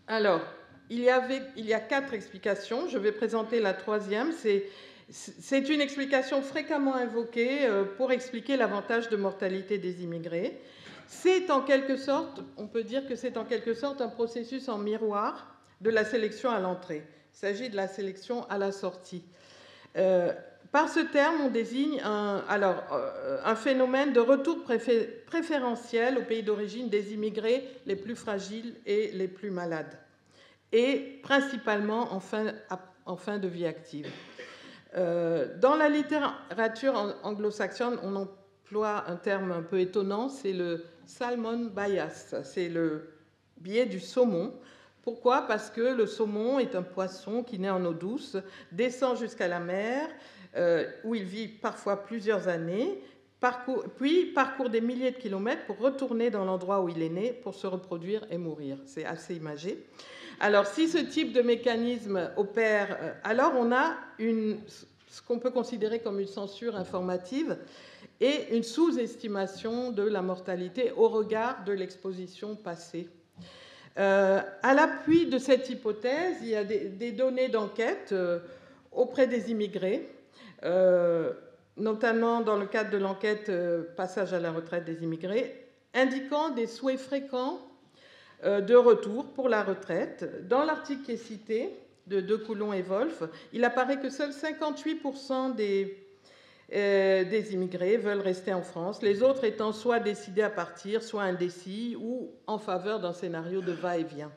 Alors, il y a 4 explications. Je vais présenter la troisième. C'est une explication fréquemment invoquée pour expliquer l'avantage de mortalité des immigrés. C'est en quelque sorte, on peut dire que c'est en quelque sorte un processus en miroir de la sélection à l'entrée. Il s'agit de la sélection à la sortie. Par ce terme, on désigne un phénomène de retour préférentiel au pays d'origine des immigrés les plus fragiles et les plus malades, et principalement en fin de vie active. Dans la littérature anglo-saxonne, on emploie un terme un peu étonnant, c'est le salmon bias, c'est le biais du saumon. Pourquoi? Parce que le saumon est un poisson qui naît en eau douce, descend jusqu'à la mer, où il vit parfois plusieurs années, puis parcourt des milliers de kilomètres pour retourner dans l'endroit où il est né pour se reproduire et mourir. C'est assez imagé. Alors, si ce type de mécanisme opère, alors on a ce qu'on peut considérer comme une censure informative et une sous-estimation de la mortalité au regard de l'exposition passée. À l'appui de cette hypothèse, il y a des données d'enquête auprès des immigrés, notamment dans le cadre de l'enquête Passage à la retraite des immigrés, indiquant des souhaits fréquents de retour pour la retraite. Dans l'article qui est cité, de De Coulon et Wolf, il apparaît que seuls 58% des immigrés veulent rester en France, les autres étant soit décidés à partir, soit indécis, ou en faveur d'un scénario de va-et-vient.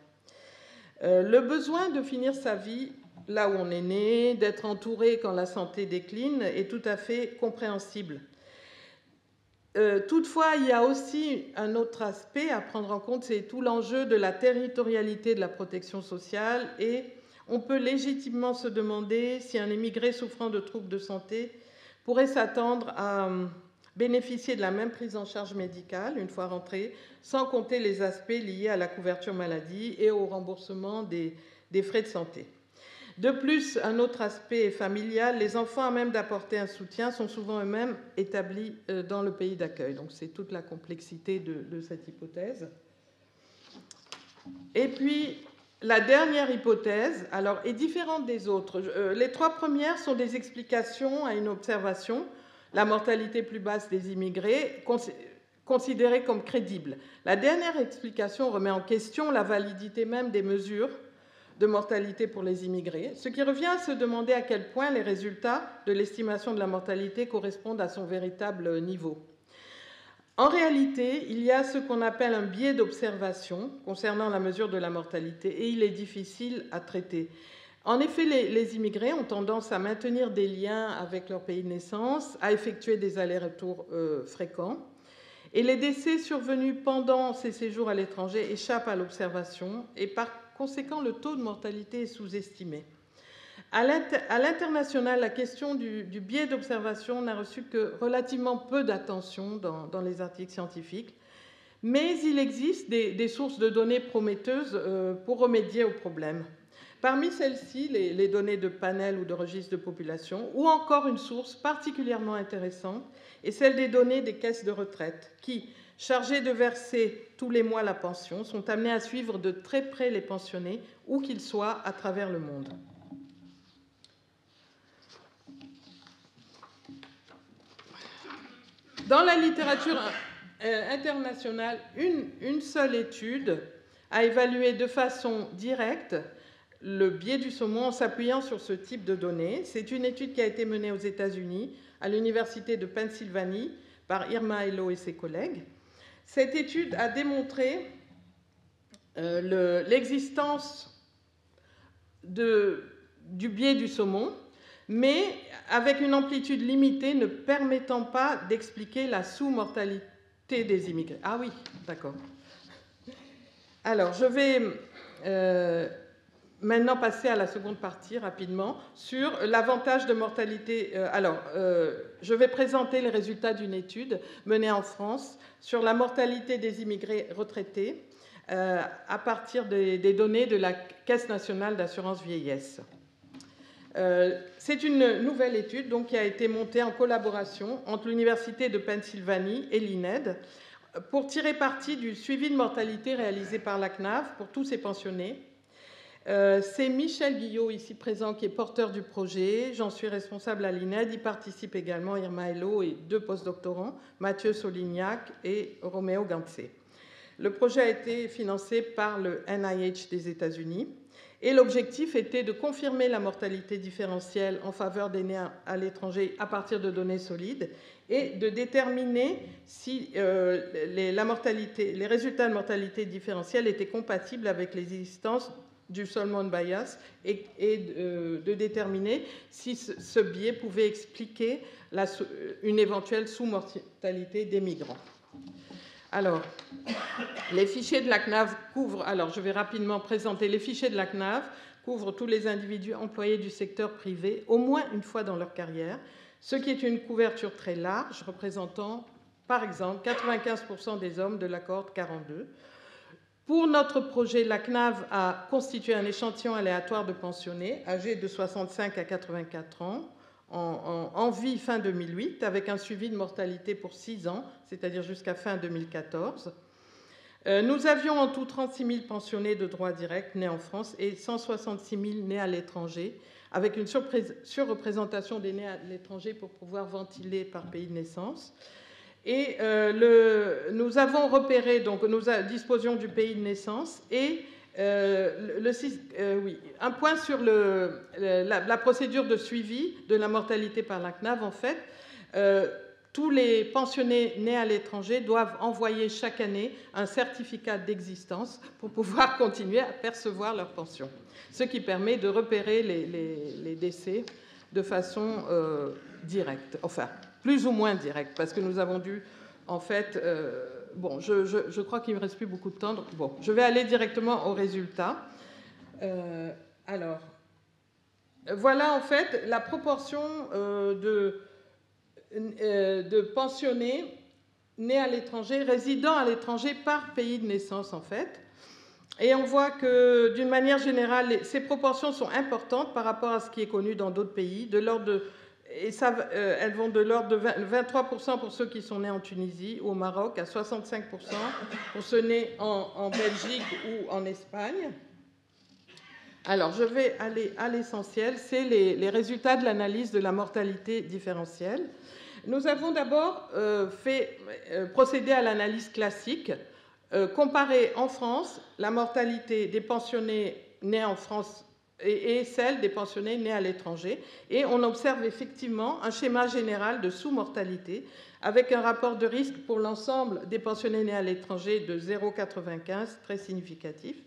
Le besoin de finir sa vie là où on est né, d'être entouré quand la santé décline, est tout à fait compréhensible. Toutefois, il y a aussi un autre aspect à prendre en compte, c'est tout l'enjeu de la territorialité de la protection sociale, et on peut légitimement se demander si un émigré souffrant de troubles de santé pourrait s'attendre à bénéficier de la même prise en charge médicale une fois rentré, sans compter les aspects liés à la couverture maladie et au remboursement des frais de santé. De plus, un autre aspect est familial. Les enfants à même d'apporter un soutien sont souvent eux-mêmes établis dans le pays d'accueil. Donc c'est toute la complexité de cette hypothèse. Et puis, la dernière hypothèse est différente des autres. Les 3 premières sont des explications à une observation, la mortalité plus basse des immigrés, considérée comme crédible. La dernière explication remet en question la validité même des mesures de mortalité pour les immigrés, ce qui revient à se demander à quel point les résultats de l'estimation de la mortalité correspondent à son véritable niveau. En réalité, il y a ce qu'on appelle un biais d'observation concernant la mesure de la mortalité, et il est difficile à traiter. En effet, les immigrés ont tendance à maintenir des liens avec leur pays de naissance, à effectuer des allers-retours fréquents, et les décès survenus pendant ces séjours à l'étranger échappent à l'observation, et par conséquent, le taux de mortalité est sous-estimé. À l'international, la question du biais d'observation n'a reçu que relativement peu d'attention dans les articles scientifiques, mais il existe des sources de données prometteuses pour remédier au problème. Parmi celles-ci, les données de panel ou de registre de population, ou encore une source particulièrement intéressante, est celle des données des caisses de retraite, qui, chargés de verser tous les mois la pension, sont amenés à suivre de très près les pensionnés, où qu'ils soient à travers le monde. Dans la littérature internationale, une seule étude a évalué de façon directe le biais du saumon en s'appuyant sur ce type de données. C'est une étude qui a été menée aux États-Unis, à l'Université de Pennsylvanie, par Irma Hello et ses collègues. Cette étude a démontré l'existence du biais du saumon, mais avec une amplitude limitée ne permettant pas d'expliquer la sous-mortalité des immigrés. Ah oui, d'accord. Alors, je vais maintenant passer à la seconde partie rapidement sur l'avantage de mortalité. Je vais présenter les résultats d'une étude menée en France sur la mortalité des immigrés retraités à partir des données de la Caisse nationale d'assurance vieillesse. C'est une nouvelle étude donc, qui a été montée en collaboration entre l'Université de Pennsylvanie et l'INED pour tirer parti du suivi de mortalité réalisé par la CNAV pour tous ces pensionnés. C'est Michel Guillot, ici présent, qui est porteur du projet. J'en suis responsable à l'INED. Y participent également Irma Hello et 2 postdoctorants, Mathieu Solignac et Roméo Gantzé. Le projet a été financé par le NIH des États-Unis. Et l'objectif était de confirmer la mortalité différentielle en faveur des nés à l'étranger à partir de données solides et de déterminer si les résultats de mortalité différentielle étaient compatibles avec l'existence du Solomon bias et de déterminer si ce biais pouvait expliquer une éventuelle sous-mortalité des migrants. Alors, les fichiers de la CNAV couvrent, alors je vais rapidement présenter, les fichiers de la CNAV couvrent tous les individus employés du secteur privé au moins une fois dans leur carrière, ce qui est une couverture très large, représentant par exemple 95% des hommes de la cohorte 42. Pour notre projet, la CNAV a constitué un échantillon aléatoire de pensionnés âgés de 65 à 84 ans, en vie fin 2008, avec un suivi de mortalité pour 6 ans, c'est-à-dire jusqu'à fin 2014. Nous avions en tout 36 000 pensionnés de droit direct nés en France et 166 000 nés à l'étranger, avec une surreprésentation des nés à l'étranger pour pouvoir ventiler par pays de naissance. Et nous avons repéré, donc nous disposions du pays de naissance et un point sur la procédure de suivi de la mortalité par la CNAV. En fait, tous les pensionnés nés à l'étranger doivent envoyer chaque année un certificat d'existence pour pouvoir continuer à percevoir leur pension, ce qui permet de repérer les décès de façon directe, enfin plus ou moins directe, parce que nous avons dû, en fait, bon, je crois qu'il ne me reste plus beaucoup de temps, donc bon, je vais aller directement aux résultats. Alors, voilà en fait la proportion de pensionnés nés à l'étranger, résidant à l'étranger par pays de naissance en fait. Et on voit que d'une manière générale, ces proportions sont importantes par rapport à ce qui est connu dans d'autres pays, de l'ordre de... Et elles vont de l'ordre de 23% pour ceux qui sont nés en Tunisie ou au Maroc, à 65% pour ceux nés en Belgique ou en Espagne. Alors, je vais aller à l'essentiel, c'est les résultats de l'analyse de la mortalité différentielle. Nous avons d'abord procédé à l'analyse classique, comparer en France la mortalité des pensionnés nés en France et celle des pensionnés nés à l'étranger. Et on observe effectivement un schéma général de sous-mortalité avec un rapport de risque pour l'ensemble des pensionnés nés à l'étranger de 0,95, très significatif,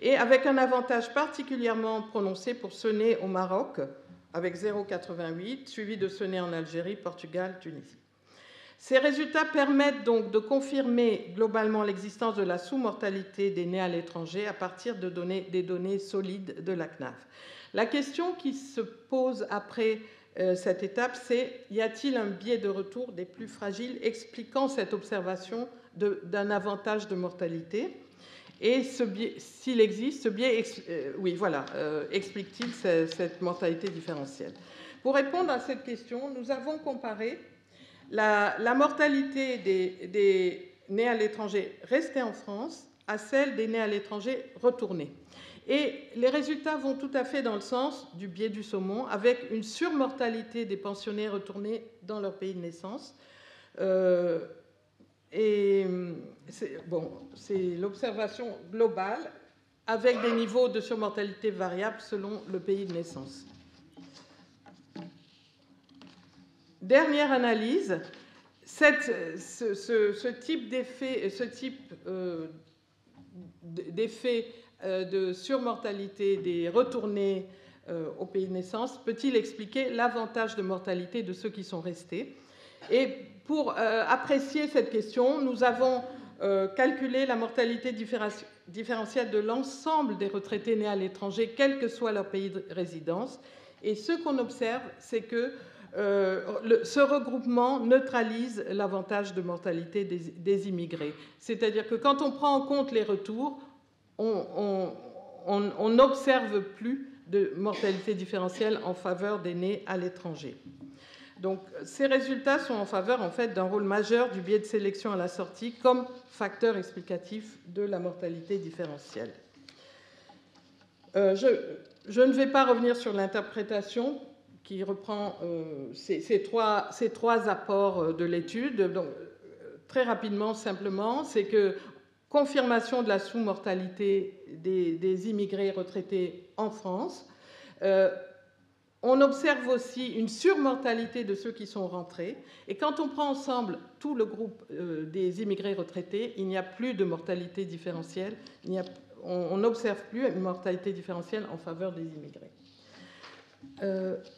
et avec un avantage particulièrement prononcé pour ceux nés au Maroc, avec 0,88, suivi de ceux nés en Algérie, Portugal, Tunisie. Ces résultats permettent donc de confirmer globalement l'existence de la sous-mortalité des nés à l'étranger à partir des données solides de la CNAV. La question qui se pose après cette étape, c'est y a-t-il un biais de retour des plus fragiles expliquant cette observation d'un avantage de mortalité? Et s'il existe, ce biais explique-t-il cette mortalité différentielle? Pour répondre à cette question, nous avons comparé la mortalité des nés à l'étranger restés en France à celle des nés à l'étranger retournés. Et les résultats vont tout à fait dans le sens du biais du saumon, avec une surmortalité des pensionnés retournés dans leur pays de naissance. C'est l'observation globale avec des niveaux de surmortalité variables selon le pays de naissance. Dernière analyse, ce type d'effet de surmortalité des retournés au pays de naissance peut-il expliquer l'avantage de mortalité de ceux qui sont restés? Et pour apprécier cette question, nous avons calculé la mortalité différentielle de l'ensemble des retraités nés à l'étranger, quel que soit leur pays de résidence. Et ce qu'on observe, c'est que ce regroupement neutralise l'avantage de mortalité des immigrés. C'est-à-dire que quand on prend en compte les retours, on n'observe plus de mortalité différentielle en faveur des nés à l'étranger. Donc, ces résultats sont en faveur, en fait, d'un rôle majeur du biais de sélection à la sortie comme facteur explicatif de la mortalité différentielle. Je ne vais pas revenir sur l'interprétation qui reprend ces trois apports de l'étude. Donc, très rapidement, simplement, c'est que confirmation de la sous-mortalité des immigrés retraités en France. On observe aussi une surmortalité de ceux qui sont rentrés. Et quand on prend ensemble tout le groupe des immigrés retraités, il n'y a plus de mortalité différentielle. On n'observe plus une mortalité différentielle en faveur des immigrés.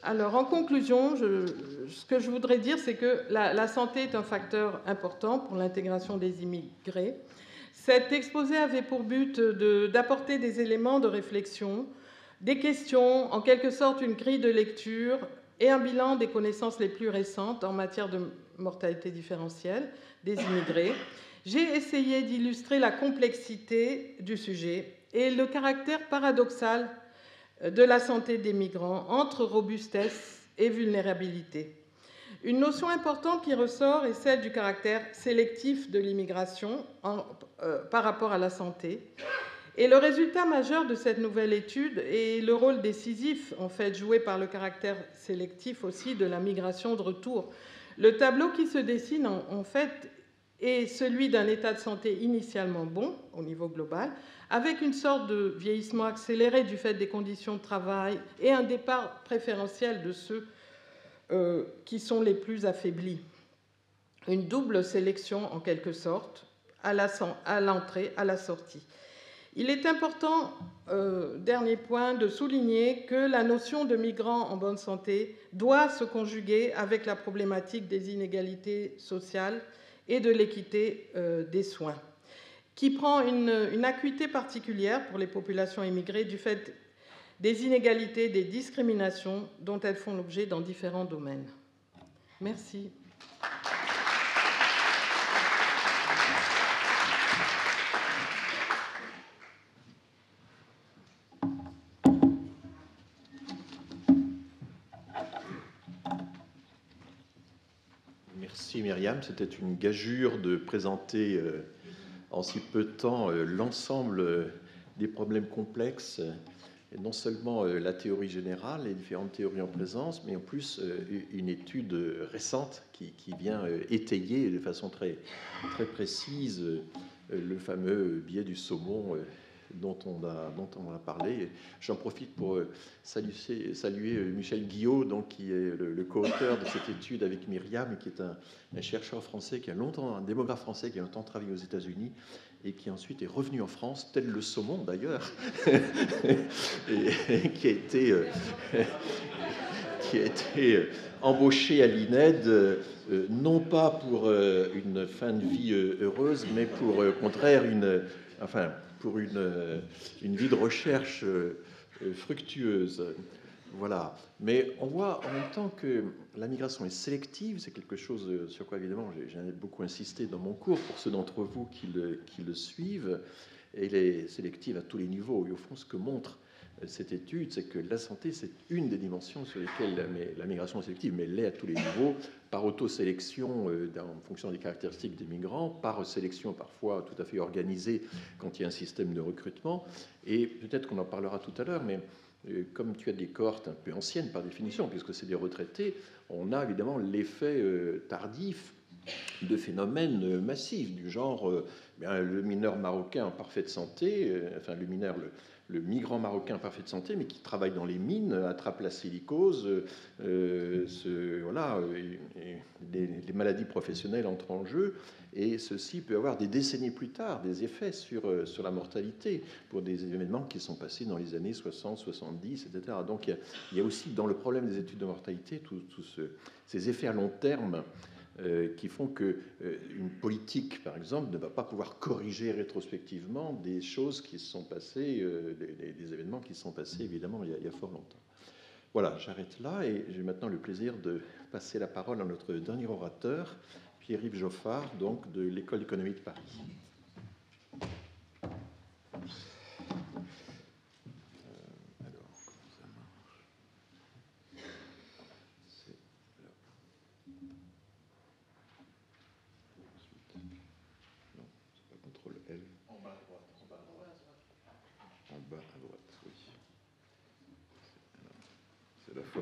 Alors, en conclusion, ce que je voudrais dire, c'est que la santé est un facteur important pour l'intégration des immigrés. Cet exposé avait pour but d'apporter des éléments de réflexion, des questions, en quelque sorte une grille de lecture et un bilan des connaissances les plus récentes en matière de mortalité différentielle des immigrés. J'ai essayé d'illustrer la complexité du sujet et le caractère paradoxal de la santé des migrants entre robustesse et vulnérabilité. Une notion importante qui ressort est celle du caractère sélectif de l'immigration par rapport à la santé. Et le résultat majeur de cette nouvelle étude est le rôle décisif, en fait, joué par le caractère sélectif aussi de la migration de retour. Le tableau qui se dessine, en fait, est celui d'un état de santé initialement bon, au niveau global, avec une sorte de vieillissement accéléré du fait des conditions de travail et un départ préférentiel de ceux qui sont les plus affaiblis. Une double sélection, en quelque sorte, à l'entrée, à la sortie. Il est important, dernier point, de souligner que la notion de migrant en bonne santé doit se conjuguer avec la problématique des inégalités sociales et de l'équité des soins, qui prend une acuité particulière pour les populations immigrées du fait des inégalités, des discriminations dont elles font l'objet dans différents domaines. Merci. Merci Myriam, c'était une gageure de présenter en si peu de temps l'ensemble des problèmes complexes, et non seulement la théorie générale, les différentes théories en présence, mais en plus une étude récente qui vient étayer de façon très, très précise le fameux biais du saumon dont on a parlé. J'en profite pour saluer Michel Guillot, donc, qui est le co-auteur de cette étude avec Myriam, qui est un chercheur français, un démographe français qui a longtemps travaillé aux États-Unis et qui ensuite est revenu en France, tel le saumon d'ailleurs, et qui a été embauché à l'INED, non pas pour une fin de vie heureuse, mais pour, au contraire, pour une vie de recherche fructueuse. Voilà. Mais on voit en même temps que la migration est sélective. C'est quelque chose sur quoi, évidemment, j'ai beaucoup insisté dans mon cours pour ceux d'entre vous qui le suivent. Et elle est sélective à tous les niveaux. Et au fond, ce que montre cette étude, c'est que la santé, c'est une des dimensions sur lesquelles la migration est sélective, mais elle l'est à tous les niveaux, par autosélection en fonction des caractéristiques des migrants, par sélection parfois tout à fait organisée quand il y a un système de recrutement. Et peut-être qu'on en parlera tout à l'heure, mais comme tu as des cohortes un peu anciennes par définition, puisque c'est des retraités, on a évidemment l'effet tardif de phénomènes massifs du genre le mineur marocain en parfaite santé, le migrant marocain en parfaite santé, mais qui travaille dans les mines, attrape la silicose, les maladies professionnelles entrent en jeu, et ceci peut avoir des décennies plus tard des effets sur la mortalité pour des événements qui sont passés dans les années 60, 70, etc. Donc il y a aussi dans le problème des études de mortalité tous ces effets à long terme qui font qu'une politique, par exemple, ne va pas pouvoir corriger rétrospectivement des choses qui se sont passées, des événements qui se sont passés, évidemment, il y a fort longtemps. Voilà, j'arrête là et j'ai maintenant le plaisir de passer la parole à notre dernier orateur, Pierre-Yves Joffard, donc de l'École d'économie de Paris.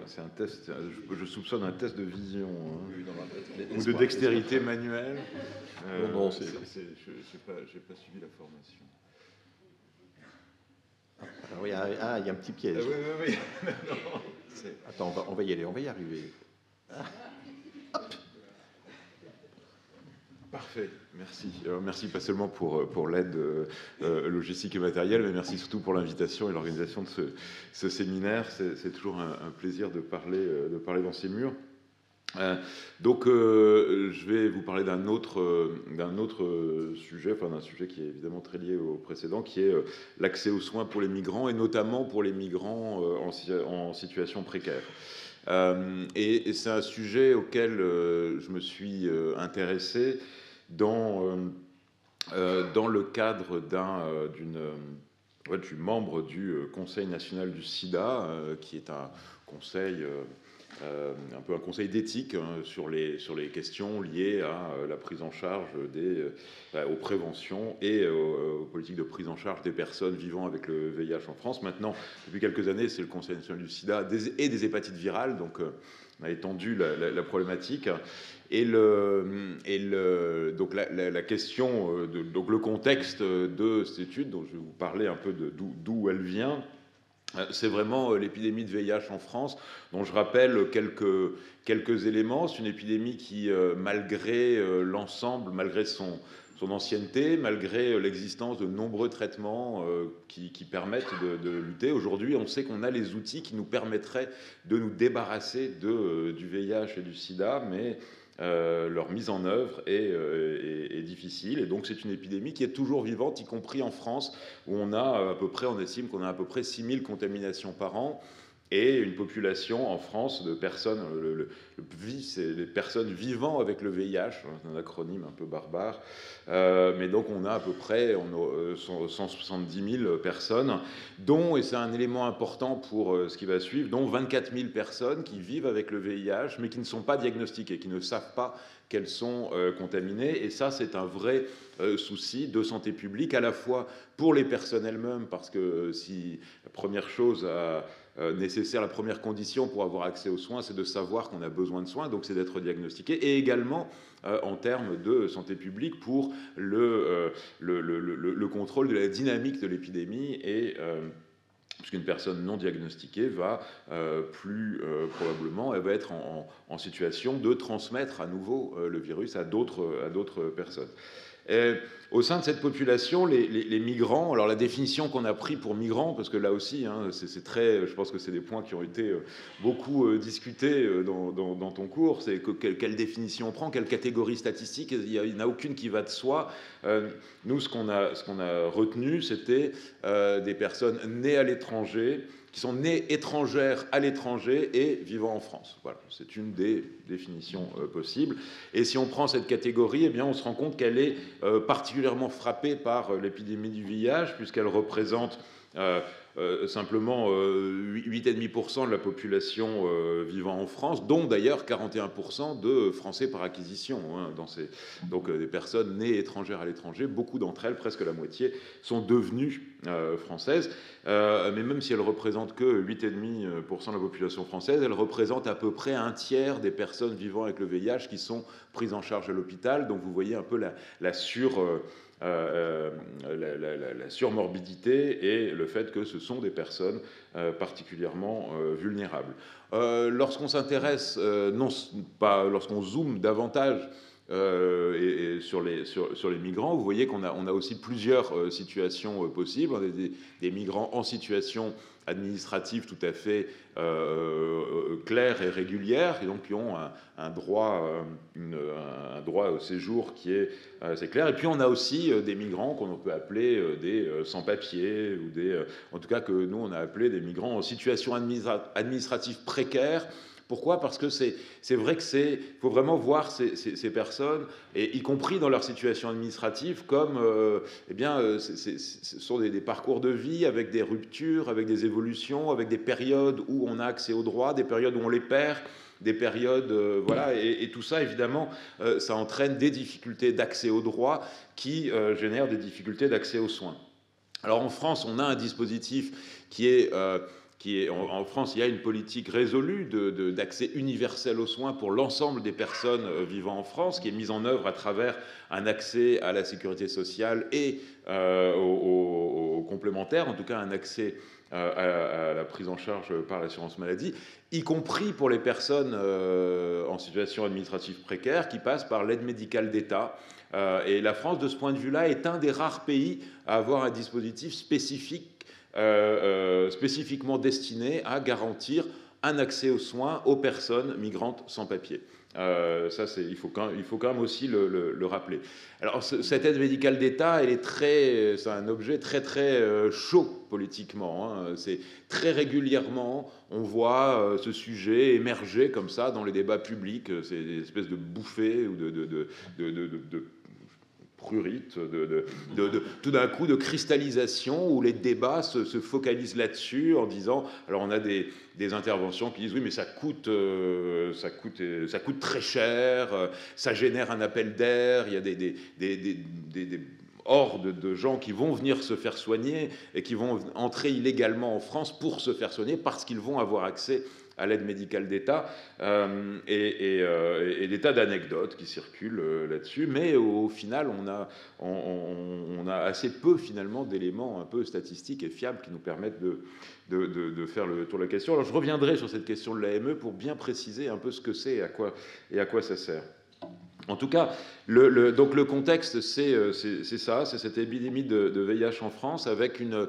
C'est un test, je soupçonne un test de vision ou de dextérité manuelle. Non, je n'ai pas suivi la formation. Alors, il y a un petit piège. Oui. Attends, on va y aller, on va y arriver. Hop. Parfait, merci. Merci pas seulement pour l'aide logistique et matérielle, mais merci surtout pour l'invitation et l'organisation de ce séminaire. C'est toujours un plaisir de parler dans ces murs. Donc, je vais vous parler d'un autre sujet, enfin d'un sujet qui est évidemment très lié au précédent, qui est l'accès aux soins pour les migrants, et notamment pour les migrants en situation précaire. Et c'est un sujet auquel je me suis intéressé dans le cadre du membre du Conseil national du SIDA, qui est un conseil, un peu un conseil d'éthique sur les questions liées à la prise en charge aux préventions et aux politiques de prise en charge des personnes vivant avec le VIH en France. Maintenant, depuis quelques années, c'est le Conseil national du SIDA et des hépatites virales, donc on a étendu la problématique. Donc la question, donc le contexte de cette étude, dont je vais vous parler un peu d'où elle vient, c'est vraiment l'épidémie de VIH en France, dont je rappelle quelques éléments. C'est une épidémie qui, malgré l'ensemble, malgré son ancienneté, malgré l'existence de nombreux traitements qui permettent de lutter, aujourd'hui, on sait qu'on a les outils qui nous permettraient de nous débarrasser du VIH et du SIDA, mais leur mise en œuvre est difficile. Et donc, c'est une épidémie qui est toujours vivante, y compris en France, où on estime qu'on a à peu près 6000 contaminations par an, et une population en France de personnes, c'est les personnes vivant avec le VIH, un acronyme un peu barbare, mais donc on a à peu près 170 000 personnes, dont, et c'est un élément important pour ce qui va suivre, dont 24 000 personnes qui vivent avec le VIH, mais qui ne sont pas diagnostiquées, qui ne savent pas qu'elles sont contaminées. Et ça, c'est un vrai souci de santé publique, à la fois pour les personnes elles-mêmes, parce que si la première chose nécessaire, la première condition pour avoir accès aux soins, c'est de savoir qu'on a besoin de soins, donc c'est d'être diagnostiqué, et également en termes de santé publique pour le contrôle de la dynamique de l'épidémie, et puisqu'une personne non diagnostiquée va probablement, elle va être en situation de transmettre à nouveau le virus à d'autres personnes. Au sein de cette population, les migrants, alors la définition qu'on a pris pour migrants, parce que là aussi, c'est très, je pense que c'est des points qui ont été beaucoup discutés dans ton cours, c'est quelle définition on prend, quelle catégorie statistique, il n'y en a aucune qui va de soi. Nous, ce qu'on a retenu, c'était des personnes nées à l'étranger, qui sont nées étrangères à l'étranger et vivant en France. Voilà, c'est une des définitions possibles. Et si on prend cette catégorie, eh bien, on se rend compte qu'elle est particulièrement frappée par l'épidémie du VIH, puisqu'elle représente simplement 8,5% de la population vivant en France, dont d'ailleurs 41% de Français par acquisition. Donc des personnes nées étrangères à l'étranger, beaucoup d'entre elles, presque la moitié, sont devenues françaises. Mais même si elles ne représentent que 8,5% de la population française, elles représentent à peu près un tiers des personnes vivant avec le VIH qui sont prises en charge à l'hôpital. Donc vous voyez un peu la surmorbidité et le fait que ce sont des personnes particulièrement vulnérables. Lorsqu'on s'intéresse, lorsqu'on zoome davantage et sur les migrants, vous voyez qu'on a aussi plusieurs situations possibles. On a des migrants en situation administrative tout à fait claire et régulière, et donc qui ont un droit au séjour qui est assez clair. Et puis on a aussi des migrants qu'on peut appeler des sans-papiers, ou en tout cas que nous on a appelé des migrants en situation administrative précaire. Pourquoi ? Parce que c'est vrai que faut vraiment voir ces personnes, et y compris dans leur situation administrative, comme ce sont des parcours de vie avec des ruptures, avec des évolutions, avec des périodes où on a accès aux droits, des périodes où on les perd, des périodes voilà, et tout ça évidemment ça entraîne des difficultés d'accès aux droits qui génèrent des difficultés d'accès aux soins. Alors en France, on a un dispositif qui est en France, il y a une politique résolue d'accès universel aux soins pour l'ensemble des personnes vivant en France, qui est mise en œuvre à travers un accès à la sécurité sociale et aux complémentaires, en tout cas un accès à la prise en charge par l'assurance maladie, y compris pour les personnes en situation administrative précaire, qui passent par l'aide médicale d'État. Et la France, de ce point de vue-là, est un des rares pays à avoir un dispositif spécifiquement destiné à garantir un accès aux soins aux personnes migrantes sans papier. Il faut quand même aussi le rappeler. Alors cette aide médicale d'État, c'est un objet très chaud politiquement. Hein. C'est très régulièrement, on voit ce sujet émerger comme ça dans les débats publics. C'est des espèces de bouffées ou de prurite, tout d'un coup de cristallisation où les débats se focalisent là-dessus en disant, alors on a des interventions qui disent oui mais ça coûte très cher, ça génère un appel d'air, il y a des hordes de gens qui vont venir se faire soigner et qui vont entrer illégalement en France pour se faire soigner parce qu'ils vont avoir accès à l'aide médicale d'État, et des tas d'anecdotes qui circulent là-dessus, mais au final, on a assez peu finalement d'éléments un peu statistiques et fiables qui nous permettent de faire le tour de la question. Alors je reviendrai sur cette question de l'AME pour bien préciser un peu ce que c'est et à quoi ça sert. En tout cas, donc le contexte, c'est ça, c'est cette épidémie de VIH en France avec une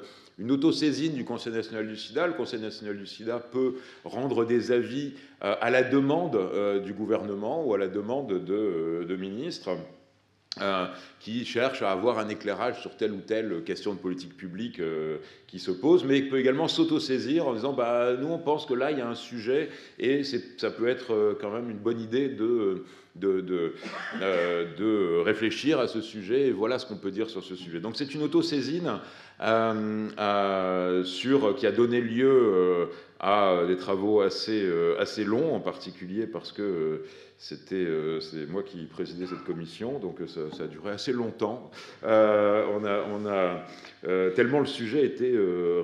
autosaisine du Conseil national du sida. Le Conseil national du sida peut rendre des avis à la demande du gouvernement ou à la demande de ministres qui cherchent à avoir un éclairage sur telle ou telle question de politique publique qui se pose, mais il peut également s'autosaisir en disant nous on pense que là il y a un sujet et ça peut être quand même une bonne idée de réfléchir à ce sujet, et voilà ce qu'on peut dire sur ce sujet. Donc c'est une autosaisine qui a donné lieu à des travaux assez longs, en particulier parce que c'est moi qui présidais cette commission, donc ça a duré assez longtemps. Tellement le sujet était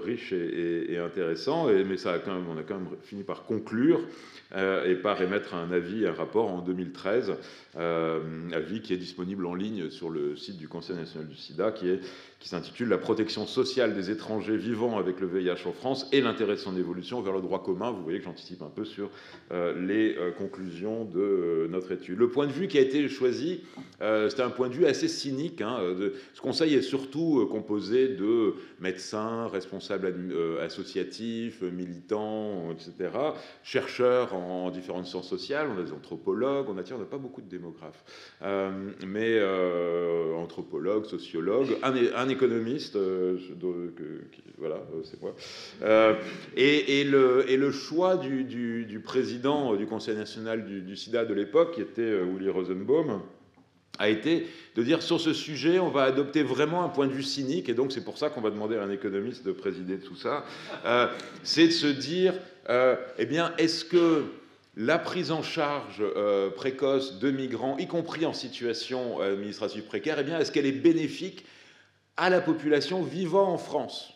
riche et intéressant, mais on a quand même fini par conclure et par émettre un rapport en 2013, avis qui est disponible en ligne sur le site du Conseil national du sida, qui s'intitule « La protection sociale des étrangers vivant avec le VIH en France et l'intérêt de son évolution vers le droit commun ». Vous voyez que j'anticipe un peu sur les conclusions de notre étude. Le point de vue qui a été choisi, c'était un point de vue assez cynique. Ce conseil est surtout composé de médecins, responsables associatifs, militants, etc., chercheurs en différentes sciences sociales, on a des anthropologues, on n'a pas beaucoup de démographes, mais anthropologues, sociologues, un économiste, voilà, c'est moi, et le choix du président du Conseil national du sida de l'époque, qui était Willy Rosenbaum, a été de dire sur ce sujet, on va adopter vraiment un point de vue cynique, et donc c'est pour ça qu'on va demander à un économiste de présider tout ça, c'est de se dire, est-ce que la prise en charge précoce de migrants, y compris en situation administrative précaire, est-ce qu'elle est bénéfique à la population vivant en France ?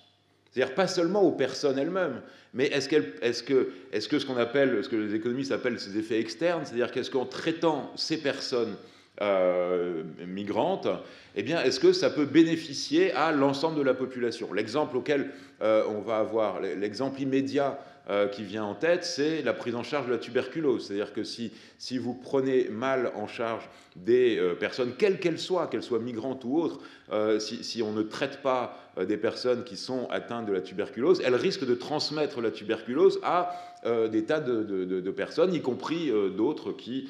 C'est-à-dire pas seulement aux personnes elles-mêmes, mais est-ce que ce que les économistes appellent ces effets externes, c'est-à-dire qu'est-ce qu'en traitant ces personnes migrantes, est-ce que ça peut bénéficier à l'ensemble de la population ? L'exemple auquel on va avoir, l'exemple immédiat qui vient en tête, c'est la prise en charge de la tuberculose. C'est-à-dire que si vous prenez mal en charge des personnes, quelles qu'elles soient migrantes ou autres, si on ne traite pas des personnes qui sont atteintes de la tuberculose, elles risquent de transmettre la tuberculose à des tas de personnes, y compris d'autres qui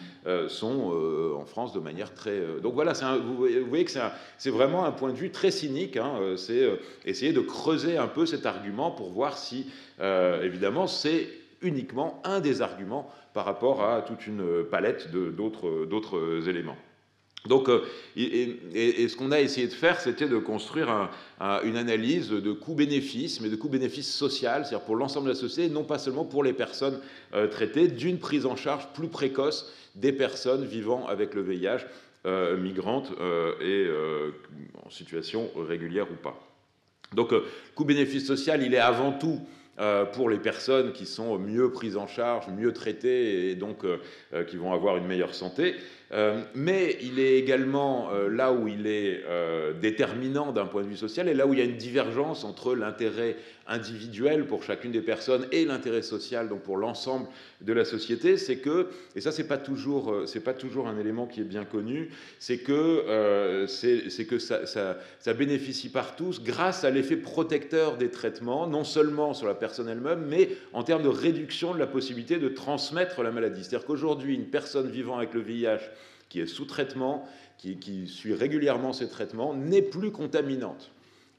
sont en France de manière très... Donc voilà, vous voyez que c'est vraiment un point de vue très cynique, hein, c'est essayer de creuser un peu cet argument pour voir si, évidemment, c'est uniquement un des arguments par rapport à toute une palette d'autres éléments. Donc, et ce qu'on a essayé de faire, c'était de construire une analyse de coût-bénéfice, mais de coût-bénéfice social, c'est-à-dire pour l'ensemble de la société, non pas seulement pour les personnes traitées, d'une prise en charge plus précoce des personnes vivant avec le VIH, migrantes et en situation régulière ou pas. Donc, coût-bénéfice social, il est avant tout pour les personnes qui sont mieux prises en charge, mieux traitées et donc qui vont avoir une meilleure santé. Mais il est également là où il est déterminant d'un point de vue social et là où il y a une divergence entre l'intérêt individuel pour chacune des personnes et l'intérêt social donc pour l'ensemble de la société, c'est que, et ça c'est pas toujours un élément qui est bien connu, c'est que ça bénéficie par tous grâce à l'effet protecteur des traitements, non seulement sur la personne elle-même, mais en termes de réduction de la possibilité de transmettre la maladie. C'est-à-dire qu'aujourd'hui, une personne vivant avec le VIH qui est sous traitement, qui suit régulièrement ses traitements, n'est plus contaminante.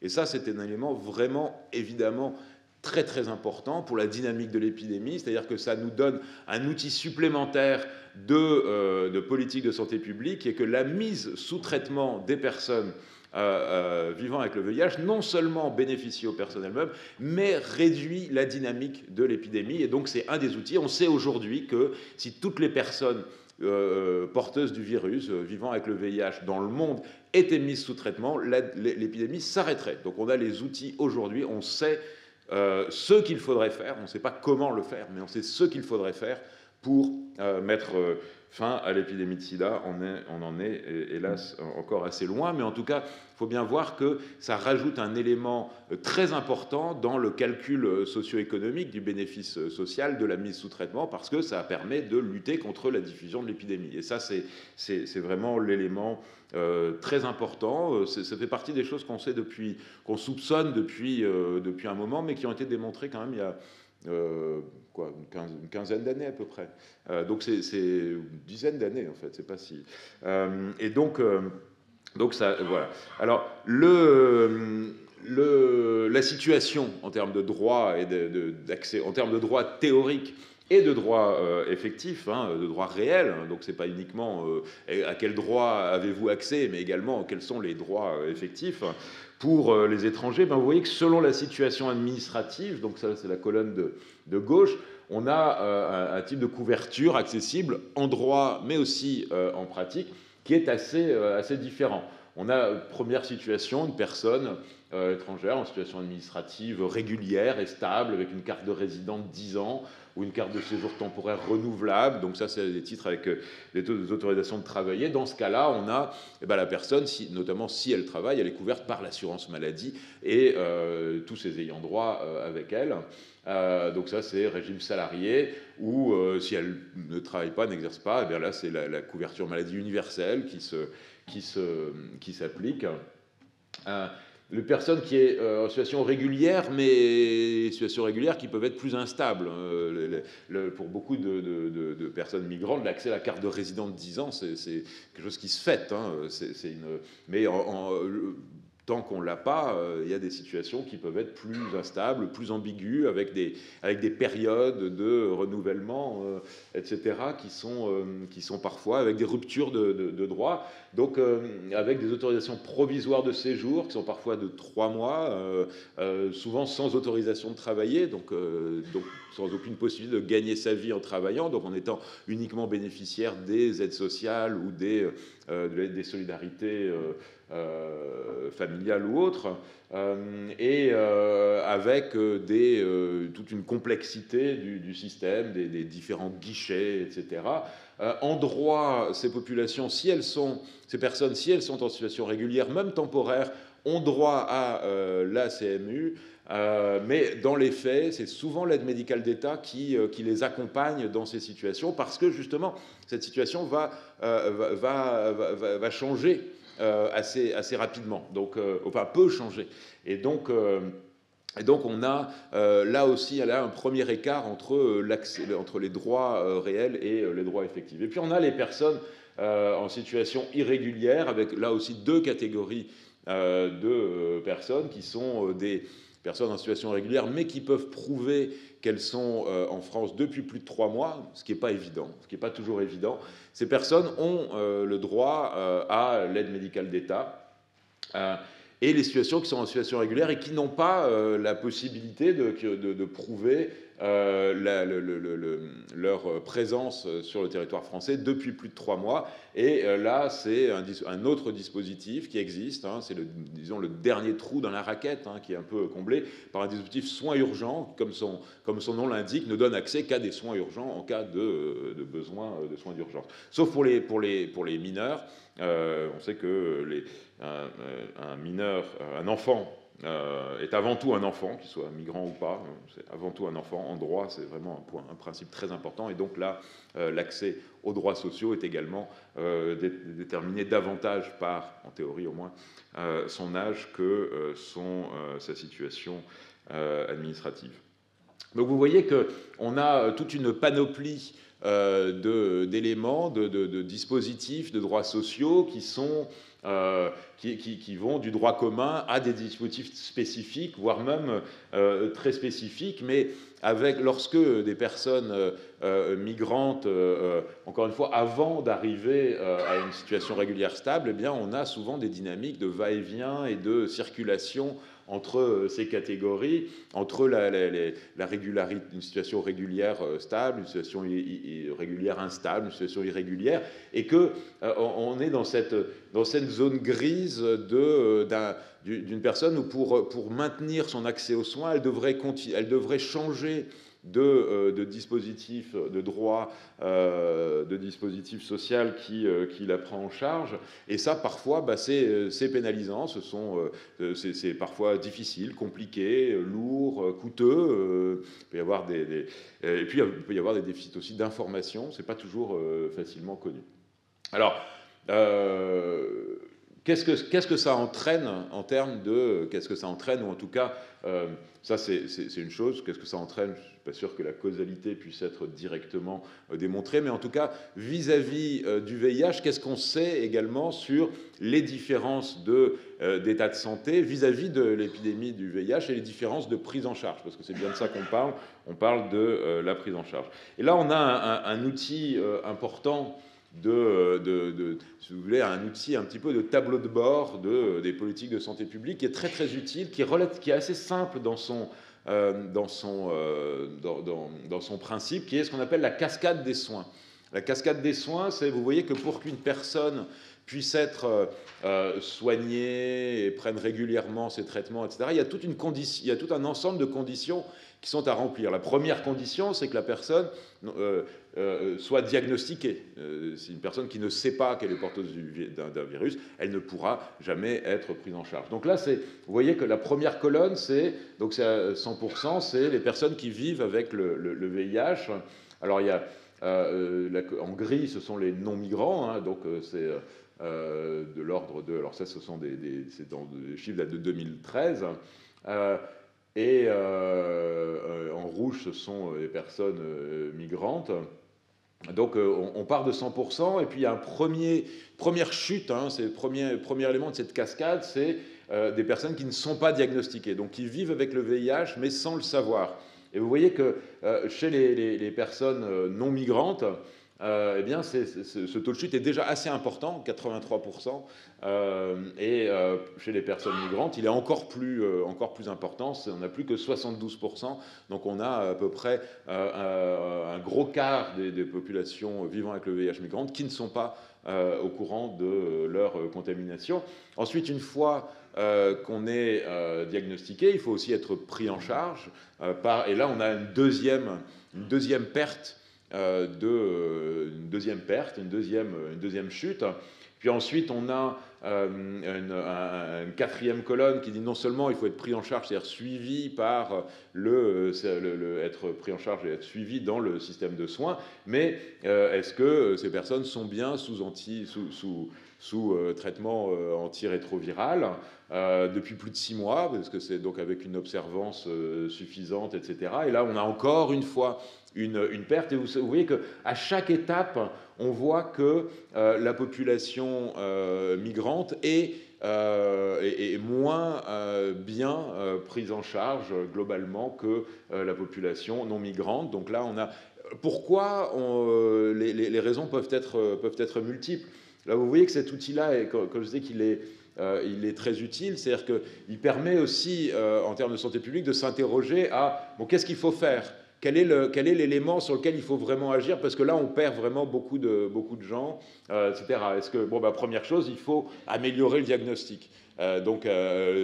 Et ça, c'est un élément vraiment, évidemment, très très important pour la dynamique de l'épidémie, c'est-à-dire que ça nous donne un outil supplémentaire de politique de santé publique et que la mise sous traitement des personnes vivant avec le VIH non seulement bénéficie aux personnes elles-mêmes, mais réduit la dynamique de l'épidémie. Et donc c'est un des outils. On sait aujourd'hui que si toutes les personnes porteuses du virus vivant avec le VIH dans le monde étaient mises sous traitement, l'épidémie s'arrêterait. Donc on a les outils aujourd'hui, on sait ce qu'il faudrait faire, on ne sait pas comment le faire, mais on sait ce qu'il faudrait faire pour mettre fin à l'épidémie de sida. On en est, hélas, encore assez loin, mais en tout cas, il faut bien voir que ça rajoute un élément très important dans le calcul socio-économique du bénéfice social de la mise sous traitement, parce que ça permet de lutter contre la diffusion de l'épidémie. Et ça, c'est vraiment l'élément très important. Ça fait partie des choses qu'on soupçonne depuis un moment, mais qui ont été démontrées quand même il y a une quinzaine d'années à peu près. Donc c'est une dizaine d'années en fait, c'est pas si. Et donc ça, voilà. Alors la situation en termes de droit et d'accès, en termes de droit théorique et de droit effectif, de droit réel. Donc c'est pas uniquement à quel droit avez-vous accès, mais également quels sont les droits effectifs. Pour les étrangers, vous voyez que selon la situation administrative, donc ça c'est la colonne de gauche, on a un type de couverture accessible en droit, mais aussi en pratique, qui est assez différent. On a première situation, une personne étrangère en situation administrative régulière et stable, avec une carte de résident de 10 ans, ou une carte de séjour temporaire renouvelable. Donc ça, c'est des titres avec des autorisations de travailler. Dans ce cas-là, on a la personne, notamment si elle travaille, elle est couverte par l'assurance maladie et tous ses ayants droit avec elle. Donc ça, c'est régime salarié, ou si elle ne travaille pas, n'exerce pas, et bien là, c'est la couverture maladie universelle qui s'applique. Les personnes qui est en situation régulière, mais situations régulières qui peuvent être plus instables. Pour beaucoup de personnes migrantes, l'accès à la carte de résident de 10 ans, c'est quelque chose qui se fête. Mais tant qu'on ne l'a pas, il y a des situations qui peuvent être plus instables, plus ambiguës, avec des périodes de renouvellement, etc., qui sont parfois avec des ruptures de droit, donc avec des autorisations provisoires de séjour qui sont parfois de 3 mois, souvent sans autorisation de travailler, donc sans aucune possibilité de gagner sa vie en travaillant, donc en étant uniquement bénéficiaire des aides sociales ou des solidarités familiale ou autre, et avec toute une complexité du système, des différents guichets, etc. En droit, ces populations, ces personnes, si elles sont en situation régulière, même temporaire, ont droit à la CMU, mais dans les faits, c'est souvent l'aide médicale d'État qui les accompagne dans ces situations, parce que justement, cette situation va changer assez rapidement, donc, enfin, peut changer. Et donc on a là aussi un premier écart entre les droits réels et les droits effectifs. Et puis on a les personnes en situation irrégulière, avec là aussi deux catégories de personnes qui sont des personnes en situation régulière, mais qui peuvent prouver qu'elles sont en France depuis plus de 3 mois, ce qui n'est pas évident, ce qui n'est pas toujours évident. Ces personnes ont le droit à l'aide médicale d'État, et les situations qui sont en situation régulière et qui n'ont pas la possibilité de prouver leur présence sur le territoire français depuis plus de 3 mois. Et là, c'est un autre dispositif qui existe, hein, c'est disons le dernier trou dans la raquette, hein, qui est un peu comblé par un dispositif soins urgents, comme son nom l'indique, ne donne accès qu'à des soins urgents en cas de besoin de soins d'urgence. Sauf pour les mineurs. On sait que un mineur, un enfant, est avant tout un enfant, qu'il soit migrant ou pas, c'est avant tout un enfant. En droit, c'est vraiment un principe très important. Et donc là, l'accès aux droits sociaux est également déterminé davantage par, en théorie au moins, son âge que sa situation administrative. Donc vous voyez qu'on a toute une panoplie d'éléments, de dispositifs, de droits sociaux qui vont du droit commun à des dispositifs spécifiques, voire même très spécifiques, mais lorsque des personnes migrantes, encore une fois, avant d'arriver à une situation régulière stable, eh bien, on a souvent des dynamiques de va-et-vient et de circulation entre ces catégories, entre la régularité, une situation régulière stable, une situation régulière instable, une situation irrégulière, et qu'on est dans cette zone grise d'une personne où pour maintenir son accès aux soins, elle devrait changer de dispositifs de droit, de dispositif social qui la prend en charge. Et ça, parfois, c'est pénalisant. C'est parfois difficile, compliqué, lourd, coûteux. Il peut y avoir et puis, il peut y avoir des déficits aussi d'information. C'est pas toujours facilement connu. Alors, qu'est-ce que ça entraîne en termes de... Qu'est-ce que ça entraîne, ou en tout cas, ça c'est une chose, qu'est-ce que ça entraîne? Je ne suis pas sûr que la causalité puisse être directement démontrée, mais en tout cas, vis-à-vis du VIH, qu'est-ce qu'on sait également sur les différences d'état de santé vis-à-vis de l'épidémie du VIH et les différences de prise en charge? Parce que c'est bien de ça on parle de la prise en charge. Et là, on a un outil important si vous voulez, un outil un petit peu de tableau de bord des politiques de santé publique qui est très très utile, qui est assez simple dans son principe, qui est ce qu'on appelle la cascade des soins. La cascade des soins, c'est, vous voyez que pour qu'une personne puisse être soignée et prenne régulièrement ses traitements, etc., il y a tout un ensemble de conditions qui sont à remplir. La première condition, c'est que la personne soit diagnostiquée. C'est une personne qui ne sait pas qu'elle est porteuse d'un virus, elle ne pourra jamais être prise en charge. Donc là, vous voyez que la première colonne, donc c'est à 100%, c'est les personnes qui vivent avec le VIH. Alors il y a en gris, ce sont les non-migrants, hein, donc c'est de l'ordre de... Alors ça, c'est dans les chiffres de 2013. Et en rouge, ce sont les personnes migrantes. Donc on part de 100%, et puis il y a première chute, hein, c'est le premier élément de cette cascade, c'est des personnes qui ne sont pas diagnostiquées, donc qui vivent avec le VIH, mais sans le savoir. Et vous voyez que chez les personnes non migrantes, eh bien, ce taux de chute est déjà assez important, 83%, et chez les personnes migrantes, il est encore plus important, on n'a plus que 72%, donc on a à peu près un gros quart des populations vivant avec le VIH migrantes qui ne sont pas au courant de leur contamination. Ensuite, une fois qu'on est diagnostiqué, il faut aussi être pris en charge, et là on a une deuxième perte, une deuxième chute. Puis ensuite, on a une quatrième colonne qui dit non seulement il faut être pris en charge, c'est-à-dire suivi par être pris en charge et être suivi dans le système de soins, mais est-ce que ces personnes sont bien sous traitement antirétroviral depuis plus de 6 mois, parce que c'est donc avec une observance suffisante, etc. Et là, on a encore une fois une perte. Et vous voyez qu'à chaque étape, on voit que la population migrante est moins bien prise en charge globalement que la population non migrante. Donc là, on a... Pourquoi les raisons peuvent être multiples. Là, vous voyez que cet outil-là, quand je dis qu'il est... il est très utile, c'est-à-dire qu'il permet aussi, en termes de santé publique, de s'interroger à bon, qu'est-ce qu'il faut faire ? Quel est l'élément sur lequel il faut vraiment agir? Parce que là, on perd vraiment beaucoup de gens, etc. Est-ce que, première chose, il faut améliorer le diagnostic. Donc,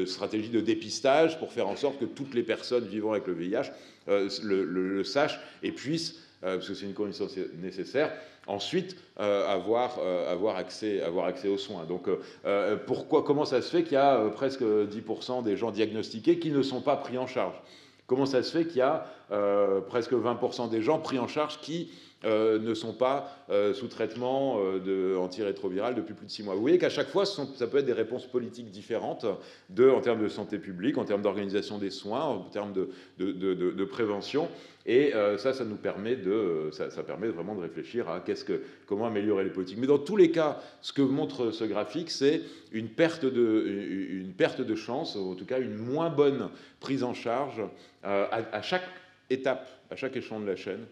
stratégie de dépistage pour faire en sorte que toutes les personnes vivant avec le VIH le sachent et puissent, parce que c'est une condition nécessaire, ensuite avoir accès aux soins. Donc, comment ça se fait qu'il y a presque 10% des gens diagnostiqués qui ne sont pas pris en charge? Comment ça se fait qu'il y a presque 20% des gens pris en charge qui ne sont pas sous traitement antirétroviral depuis plus de 6 mois? Vous voyez qu'à chaque fois, ça peut être des réponses politiques différentes en termes de santé publique, en termes d'organisation des soins, en termes de prévention. Et ça nous permet ça permet vraiment de réfléchir à comment améliorer les politiques. Mais dans tous les cas, ce que montre ce graphique, c'est une perte de chance, ou en tout cas une moins bonne prise en charge à chaque étape, à chaque échelon de la chaîne.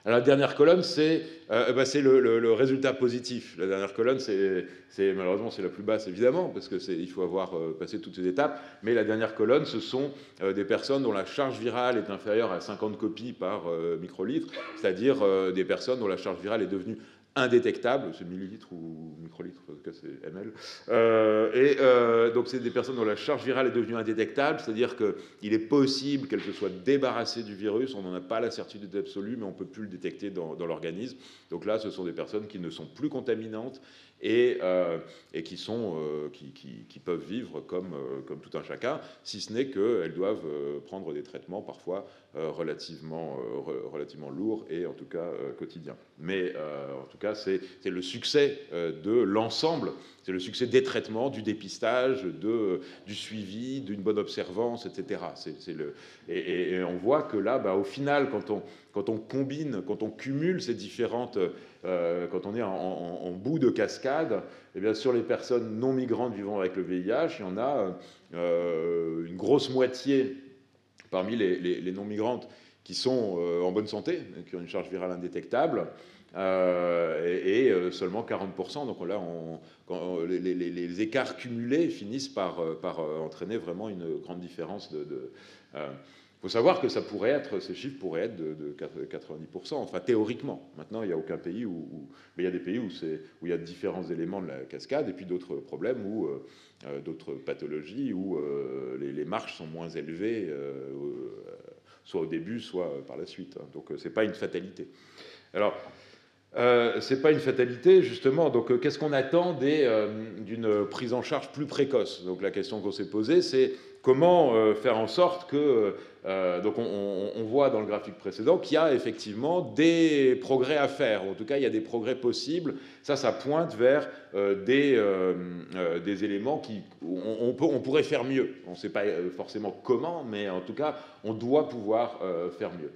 Alors, la dernière colonne, c'est le résultat positif. La dernière colonne, malheureusement, c'est la plus basse, évidemment, parce qu'il faut avoir passé toutes ces étapes. Mais la dernière colonne, ce sont des personnes dont la charge virale est inférieure à 50 copies par microlitre, c'est-à-dire des personnes dont la charge virale est devenue indétectable, c'est millilitres ou microlitres, en tout cas c'est ml. Donc c'est des personnes dont la charge virale est devenue indétectable, c'est-à-dire qu'il est possible qu'elle se soit débarrassée du virus, on n'en a pas la certitude absolue, mais on ne peut plus le détecter dans l'organisme. Donc là, ce sont des personnes qui ne sont plus contaminantes et qui peuvent vivre comme tout un chacun, si ce n'est qu'elles doivent prendre des traitements parfois relativement lourds et en tout cas quotidiens. Mais en tout cas, c'est le succès de l'ensemble, c'est le succès des traitements, du dépistage, du suivi, d'une bonne observance, etc. Et on voit que là, au final, quand on combine, quand on cumule ces différentes... quand on est en bout de cascade, eh bien, sur les personnes non migrantes vivant avec le VIH, il y en a une grosse moitié parmi les non migrantes qui sont en bonne santé, qui ont une charge virale indétectable, et seulement 40%. Donc là, les écarts cumulés finissent par entraîner vraiment une grande différence il faut savoir que ces chiffres pourraient être de 90%, enfin théoriquement. Maintenant, il n'y a aucun pays mais il y a des pays où il y a différents éléments de la cascade, et puis d'autres problèmes, d'autres pathologies, où les marges sont moins élevées, soit au début, soit par la suite. Donc, ce n'est pas une fatalité. Alors, c'est pas une fatalité, justement. Donc, qu'est-ce qu'on attend d'une prise en charge plus précoce? Donc, la question qu'on s'est posée, c'est comment faire en sorte que... donc, on voit dans le graphique précédent qu'il y a effectivement des progrès à faire. En tout cas, il y a des progrès possibles. Ça pointe vers des éléments on pourrait faire mieux. On ne sait pas forcément comment, mais en tout cas, on doit pouvoir faire mieux.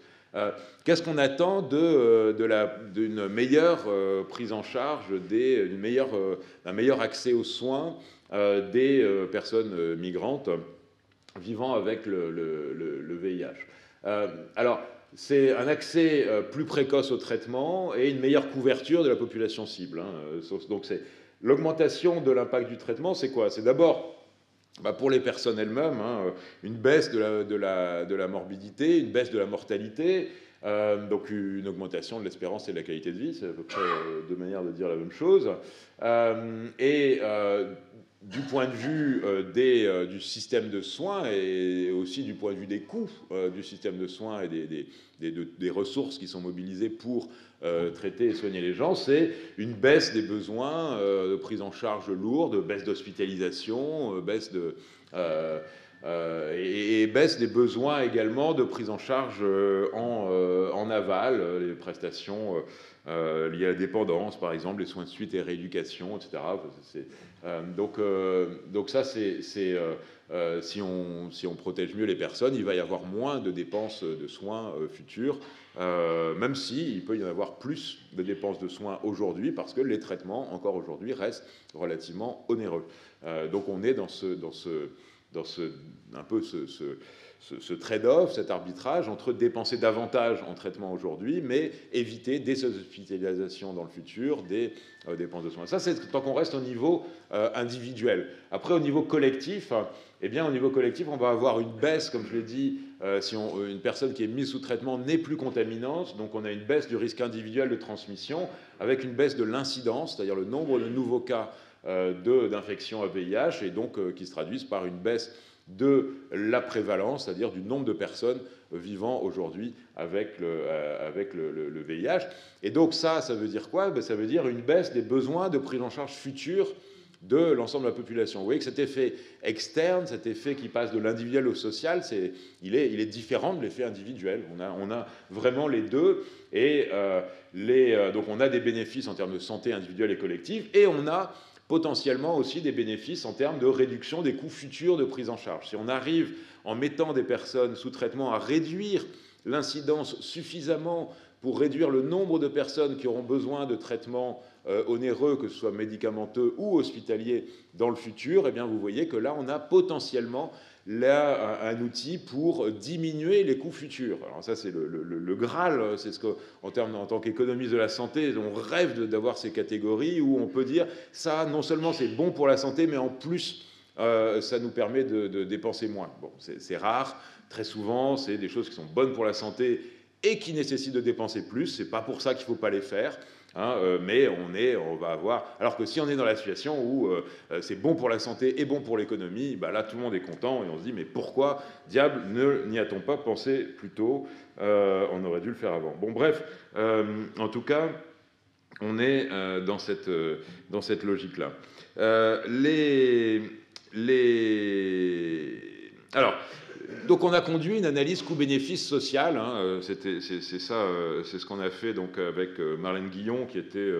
Qu'est-ce qu'on attend d'une meilleure prise en charge, d'un meilleur accès aux soins des personnes migrantes vivant avec le VIH? Alors, c'est un accès plus précoce au traitement et une meilleure couverture de la population cible. Donc c'est l'augmentation de l'impact du traitement, c'est quoi? C'est d'abord pour les personnes elles-mêmes, une baisse de la morbidité, une baisse de la mortalité, donc une augmentation de l'espérance et de la qualité de vie, c'est à peu près deux manières de dire la même chose. Du point de vue du système de soins et aussi du point de vue des coûts du système de soins et des ressources qui sont mobilisées pour traiter et soigner les gens, c'est une baisse des besoins de prise en charge lourde, baisse d'hospitalisation, baisse des besoins également de prise en charge en aval, les prestations liées à la dépendance, par exemple, les soins de suite et rééducation, etc. Donc ça, si on protège mieux les personnes, il va y avoir moins de dépenses de soins futures, même s'il peut y en avoir plus de dépenses de soins aujourd'hui, parce que les traitements, encore aujourd'hui, restent relativement onéreux. Donc on est dans un peu ce trade-off, cet arbitrage entre dépenser davantage en traitement aujourd'hui, mais éviter des hospitalisations dans le futur, des dépenses de soins. Ça, c'est tant qu'on reste au niveau individuel. Après, au niveau collectif, on va avoir une baisse, comme je l'ai dit, si une personne qui est mise sous traitement n'est plus contaminante, donc on a une baisse du risque individuel de transmission, avec une baisse de l'incidence, c'est-à-dire le nombre de nouveaux cas d'infection à VIH, et donc qui se traduisent par une baisse de la prévalence, c'est-à-dire du nombre de personnes vivant aujourd'hui avec le VIH. Et donc ça veut dire quoi? Ça veut dire une baisse des besoins de prise en charge future de l'ensemble de la population. Vous voyez que cet effet externe, cet effet qui passe de l'individuel au social, il est différent de l'effet individuel. On a vraiment les deux, et donc on a des bénéfices en termes de santé individuelle et collective, et on a potentiellement aussi des bénéfices en termes de réduction des coûts futurs de prise en charge. Si on arrive, en mettant des personnes sous traitement, à réduire l'incidence suffisamment pour réduire le nombre de personnes qui auront besoin de traitements onéreux, que ce soit médicamenteux ou hospitaliers, dans le futur, eh bien vous voyez que là, on a potentiellement là un outil pour diminuer les coûts futurs. Alors ça, c'est le Graal, c'est ce qu'en tant qu'économiste de la santé, on rêve d'avoir ces catégories où on peut dire ça, non seulement c'est bon pour la santé, mais en plus ça nous permet de dépenser moins. Bon, c'est rare, très souvent c'est des choses qui sont bonnes pour la santé et qui nécessitent de dépenser plus. C'est pas pour ça qu'il faut pas les faire. Mais on va avoir... Alors que si on est dans la situation où c'est bon pour la santé et bon pour l'économie, là, tout le monde est content et on se dit, mais pourquoi, diable, n'y a-t-on pas pensé plus tôt? On aurait dû le faire avant. Bon, bref, en tout cas, on est dans cette logique-là. Alors... Donc on a conduit une analyse coût-bénéfice social, c'est ce qu'on a fait donc avec Marlène Guillon, qui était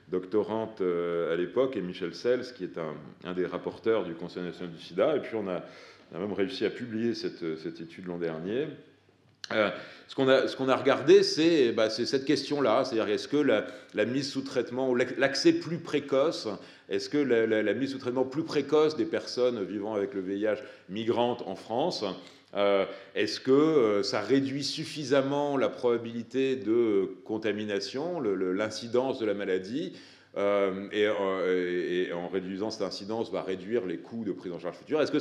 doctorante à l'époque, et Michel Sels, qui est un des rapporteurs du Conseil national du sida, et puis on a même réussi à publier cette étude l'an dernier. Ce qu'on a regardé, c'est cette question-là, c'est-à-dire est-ce que la mise sous traitement, ou l'accès plus précoce, est-ce que la mise sous traitement plus précoce des personnes vivant avec le VIH migrantes en France, est-ce que ça réduit suffisamment la probabilité de contamination, l'incidence de la maladie, et en réduisant cette incidence, va réduire les coûts de prise en charge future? Est-ce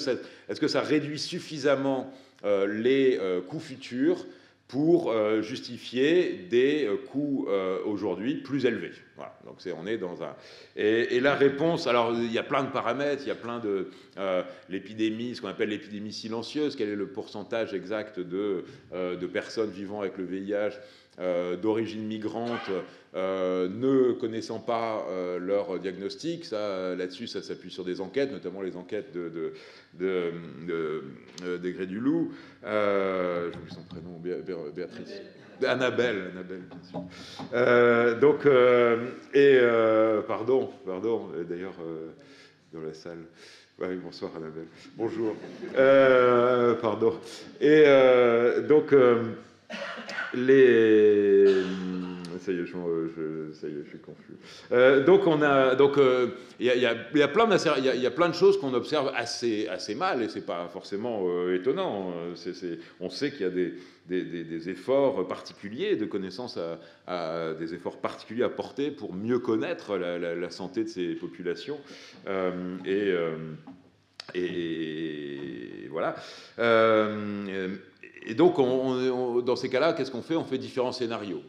que ça réduit suffisamment les coûts futurs pour justifier des coûts aujourd'hui plus élevés? Voilà. Donc on est dans un... Et la réponse, alors il y a plein de paramètres, il y a plein de... l'épidémie, ce qu'on appelle l'épidémie silencieuse, quel est le pourcentage exact de personnes vivant avec le VIH d'origine migrante, ne connaissant pas leur diagnostic. Là-dessus, ça s'appuie sur des enquêtes, notamment les enquêtes des Grès du Loup. J'oublie son prénom, Béatrice. Annabelle, bien sûr. Pardon, d'ailleurs, dans la salle. Ouais, bonsoir Annabelle. Bonjour. Pardon. Et donc, Ça y est, je suis confus. Il y a plein de choses qu'on observe assez mal, et c'est pas forcément étonnant. On sait qu'il y a des efforts particuliers de connaissance, des efforts particuliers à porter pour mieux connaître la santé de ces populations. Et voilà. Et donc, dans ces cas-là, qu'est-ce qu'on fait? On fait différents scénarios.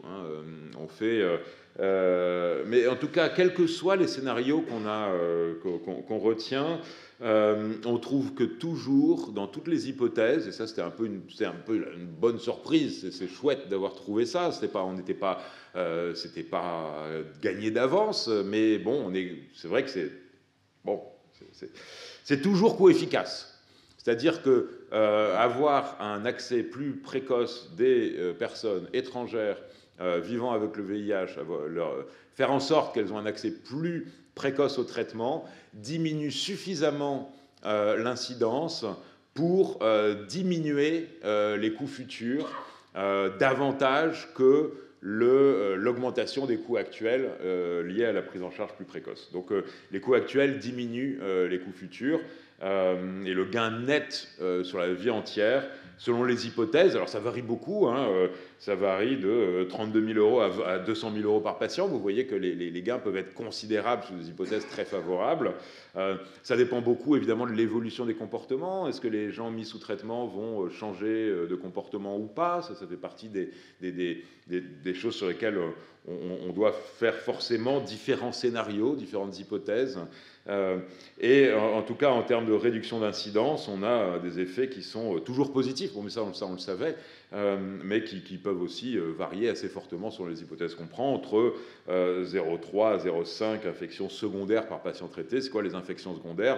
Mais en tout cas, quels que soient les scénarios qu'on retient, on trouve que toujours, dans toutes les hypothèses, et ça c'était un peu une bonne surprise, c'est chouette d'avoir trouvé ça, c'était pas gagné d'avance, mais bon, c'est vrai que c'est toujours coefficace. C'est-à-dire que avoir un accès plus précoce des personnes étrangères vivant avec le VIH, faire en sorte qu'elles ont un accès plus précoce au traitement, diminue suffisamment l'incidence pour diminuer les coûts futurs davantage que l'augmentation des coûts actuels liés à la prise en charge plus précoce. Donc les coûts actuels diminuent les coûts futurs. Et le gain net sur la vie entière, selon les hypothèses, alors ça varie beaucoup, ça varie de 32 000 euros à 200 000 euros par patient. Vous voyez que les gains peuvent être considérables sous des hypothèses très favorables. Ça dépend beaucoup évidemment de l'évolution des comportements. Est-ce que les gens mis sous traitement vont changer de comportement ou pas? Ça fait partie des choses sur lesquelles on doit faire forcément différents scénarios, différentes hypothèses. Et en tout cas, en termes de réduction d'incidence, on a des effets qui sont toujours positifs. Bon, mais ça on le savait, mais qui peuvent aussi varier assez fortement selon les hypothèses qu'on prend, entre 0,3 à 0,5 infections secondaires par patient traité. C'est quoi les infections secondaires?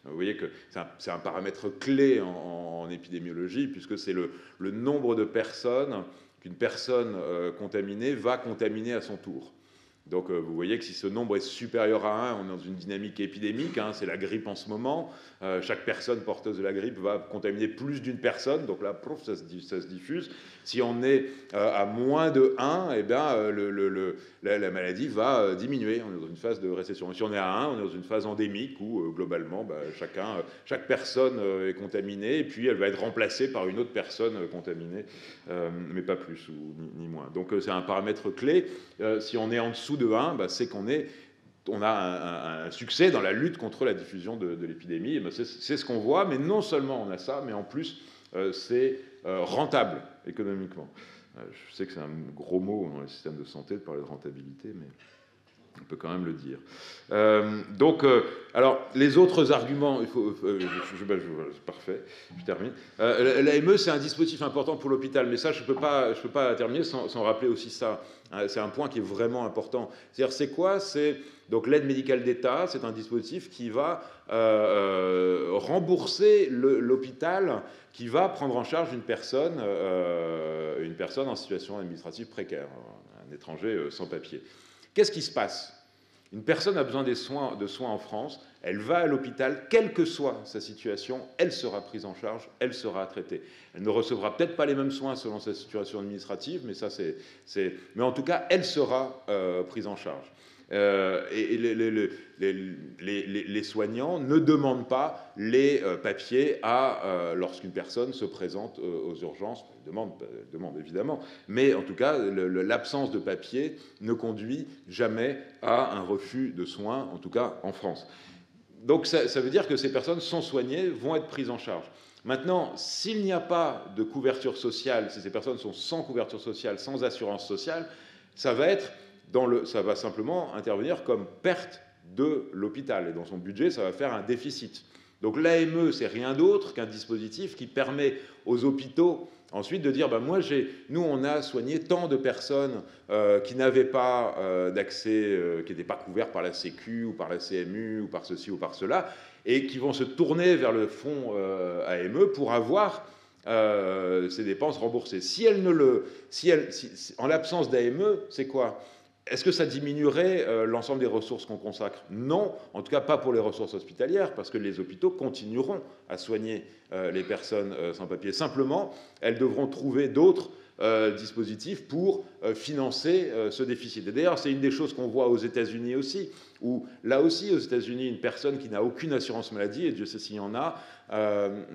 Vous voyez que c'est un paramètre clé en épidémiologie, puisque c'est le nombre de personnes qu'une personne contaminée va contaminer à son tour. Donc vous voyez que si ce nombre est supérieur à 1, on est dans une dynamique épidémique, c'est la grippe en ce moment, chaque personne porteuse de la grippe va contaminer plus d'une personne, donc là, ça se diffuse. Si on est à moins de 1, eh bien, la maladie va diminuer, on est dans une phase de récession. Si on est à 1, on est dans une phase endémique où globalement, chaque personne est contaminée, et puis elle va être remplacée par une autre personne contaminée, mais pas plus ni moins. Donc c'est un paramètre clé. Si on est en dessous de 1, c'est on a un succès dans la lutte contre la diffusion de l'épidémie. C'est ce qu'on voit, mais non seulement on a ça, mais en plus c'est rentable économiquement. Je sais que c'est un gros mot dans le système de santé de parler de rentabilité, mais on peut quand même le dire. Alors, les autres arguments, c'est parfait, je termine. L'AME, c'est un dispositif important pour l'hôpital, mais ça, je peux pas terminer sans rappeler aussi ça. C'est un point qui est vraiment important. C'est-à-dire, c'est quoi? Donc, l'aide médicale d'État, c'est un dispositif qui va rembourser l'hôpital qui va prendre en charge une personne en situation administrative précaire, un étranger sans papier. Qu'est-ce qui se passe? Une personne a besoin de soins en France, elle va à l'hôpital, quelle que soit sa situation, elle sera prise en charge, elle sera traitée. Elle ne recevra peut-être pas les mêmes soins selon sa situation administrative, mais mais en tout cas, elle sera prise en charge. Et les soignants ne demandent pas les papiers lorsqu'une personne se présente aux urgences. Ils demandent évidemment, mais en tout cas, l'absence de papiers ne conduit jamais à un refus de soins, en tout cas en France. Donc ça veut dire que ces personnes sont soignées, vont être prises en charge. Maintenant, s'il n'y a pas de couverture sociale, si ces personnes sont sans couverture sociale, sans assurance sociale, ça va simplement intervenir comme perte de l'hôpital. Et dans son budget, ça va faire un déficit. Donc l'AME, c'est rien d'autre qu'un dispositif qui permet aux hôpitaux ensuite de dire, nous, on a soigné tant de personnes qui n'avaient pas d'accès, qui n'étaient pas couvertes par la Sécu ou par la CMU ou par ceci ou par cela, et qui vont se tourner vers le fonds AME pour avoir ces dépenses remboursées. En l'absence d'AME, c'est quoi? Est-ce que ça diminuerait l'ensemble des ressources qu'on consacre? Non, en tout cas pas pour les ressources hospitalières, parce que les hôpitaux continueront à soigner les personnes sans papier. Simplement, elles devront trouver d'autres dispositifs pour financer ce déficit. Et d'ailleurs, c'est une des choses qu'on voit aux États-Unis aussi, où là aussi, aux États-Unis, une personne qui n'a aucune assurance maladie, et Dieu sait s'il y en a,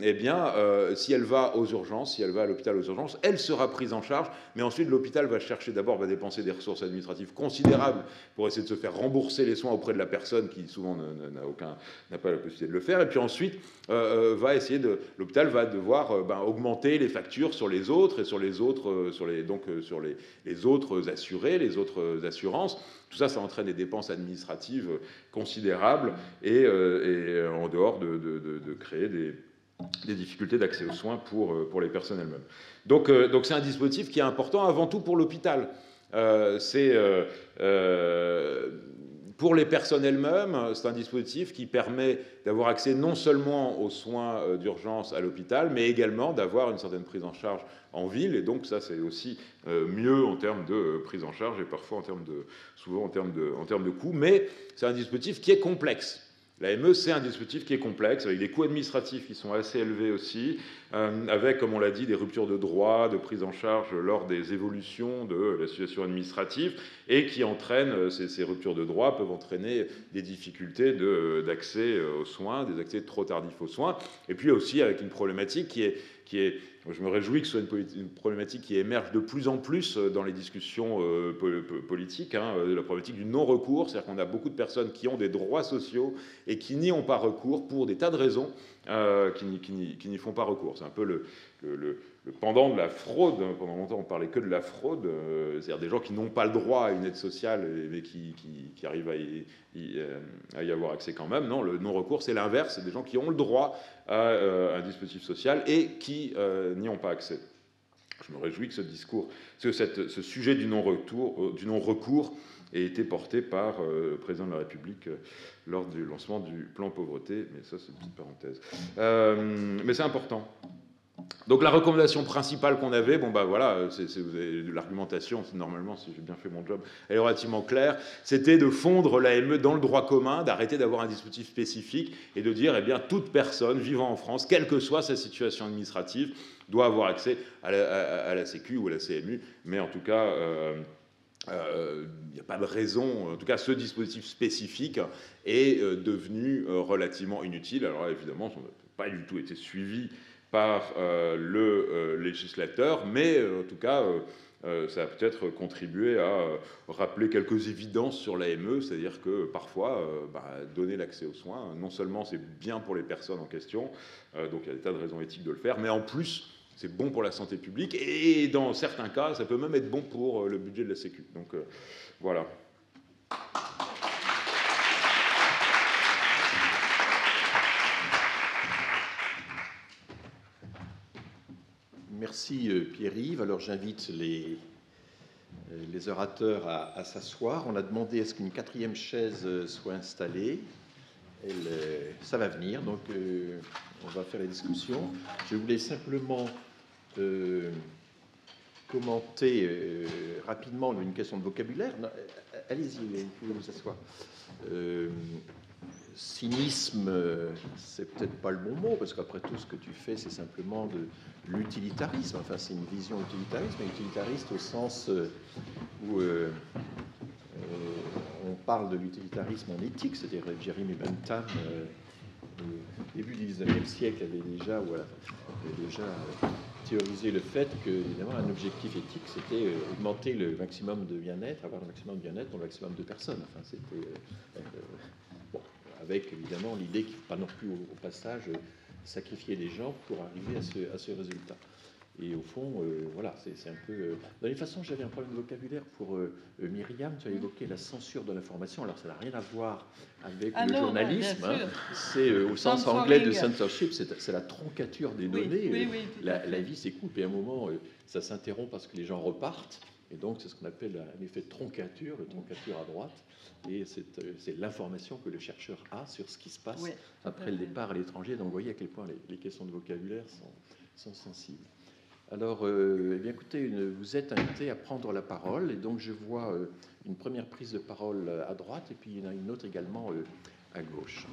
eh bien, si elle va aux urgences, si elle va à l'hôpital aux urgences, elle sera prise en charge, mais ensuite l'hôpital va chercher d'abord, va dépenser des ressources administratives considérables pour essayer de se faire rembourser les soins auprès de la personne qui souvent n'a pas la possibilité de le faire, et puis ensuite l'hôpital va devoir augmenter les factures sur les autres et sur les autres, sur les autres assurés, les autres assurances. Tout ça, ça entraîne des dépenses administratives considérables et en dehors de créer des difficultés d'accès aux soins pour les personnes elles-mêmes. Donc c'est un dispositif qui est important avant tout pour l'hôpital. Pour les personnes elles-mêmes, c'est un dispositif qui permet d'avoir accès non seulement aux soins d'urgence à l'hôpital, mais également d'avoir une certaine prise en charge en ville. Et donc ça, c'est aussi mieux en termes de prise en charge et parfois souvent en termes de coûts. Mais c'est un dispositif qui est complexe. L'AME, c'est un dispositif qui est complexe, avec des coûts administratifs qui sont assez élevés aussi, avec, comme on l'a dit, des ruptures de droits, de prise en charge lors des évolutions de la situation administrative, et qui entraînent, ces ruptures de droits peuvent entraîner des difficultés d'accès aux soins, des accès trop tardifs aux soins, et puis aussi avec une problématique qui est je me réjouis que ce soit une problématique qui émerge de plus en plus dans les discussions politiques, la problématique du non-recours, c'est-à-dire qu'on a beaucoup de personnes qui ont des droits sociaux et qui n'y ont pas recours pour des tas de raisons qui n'y font pas recours. C'est un peu le pendant de la fraude. Pendant longtemps, on parlait que de la fraude, c'est-à-dire des gens qui n'ont pas le droit à une aide sociale, mais qui arrivent à y avoir accès quand même. Non, le non-recours, c'est l'inverse. C'est des gens qui ont le droit à un dispositif social et qui n'y ont pas accès. Je me réjouis que ce sujet du non-recours ait été porté par le président de la République lors du lancement du plan pauvreté. Mais ça, c'est une petite parenthèse. Mais c'est important. Donc la recommandation principale qu'on avait, vous avez de l'argumentation, normalement, si j'ai bien fait mon job, elle est relativement claire, c'était de fondre l'AME dans le droit commun, d'arrêter d'avoir un dispositif spécifique et de dire, toute personne vivant en France, quelle que soit sa situation administrative, doit avoir accès à la Sécu ou à la CMU, mais en tout cas, il n'y a pas de raison, en tout cas ce dispositif spécifique est devenu relativement inutile. Alors là, évidemment, ça n'a pas du tout été suivi par le législateur, mais en tout cas, ça a peut-être contribué à rappeler quelques évidences sur l'AME, c'est-à-dire que parfois, donner l'accès aux soins, non seulement c'est bien pour les personnes en question, donc il y a des tas de raisons éthiques de le faire, mais en plus, c'est bon pour la santé publique, et dans certains cas, ça peut même être bon pour le budget de la Sécu. Donc voilà. Merci Pierre-Yves. Alors j'invite les orateurs à s'asseoir. On a demandé à ce qu'une quatrième chaise soit installée. Ça va venir, donc on va faire la discussion. Je voulais simplement commenter rapidement une question de vocabulaire. Allez-y, vous pouvez vous asseoir. Cynisme, c'est peut-être pas le bon mot, parce qu'après tout, ce que tu fais, c'est simplement de l'utilitarisme. Enfin, c'est une vision utilitariste, mais utilitariste au sens où on parle de l'utilitarisme en éthique, c'est-à-dire Jeremy Bentham, au début du XIXe siècle, avait déjà théorisé le fait que, évidemment, un objectif éthique, c'était augmenter le maximum de bien-être, avoir le maximum de bien-être pour le maximum de personnes. Enfin, c'était avec évidemment l'idée qu'il ne faut pas non plus au passage sacrifier les gens pour arriver à ce résultat. Et au fond, voilà, c'est un peu... Dans les façons, j'avais un problème de vocabulaire pour Myriam, tu as évoqué la censure de l'information. Alors ça n'a rien à voir avec le journalisme, c'est au sens anglais de censorship, c'est la troncature des données. Oui, la vie s'écoule, et à un moment, ça s'interrompt parce que les gens repartent. Et donc, c'est ce qu'on appelle un effet de troncature, le troncature à droite. Et c'est l'information que le chercheur a sur ce qui se passe après le départ à l'étranger. Donc, vous voyez à quel point les questions de vocabulaire sont sensibles. Alors, écoutez, vous êtes invité à prendre la parole. Et donc, je vois une première prise de parole à droite et puis il y en a une autre également à gauche.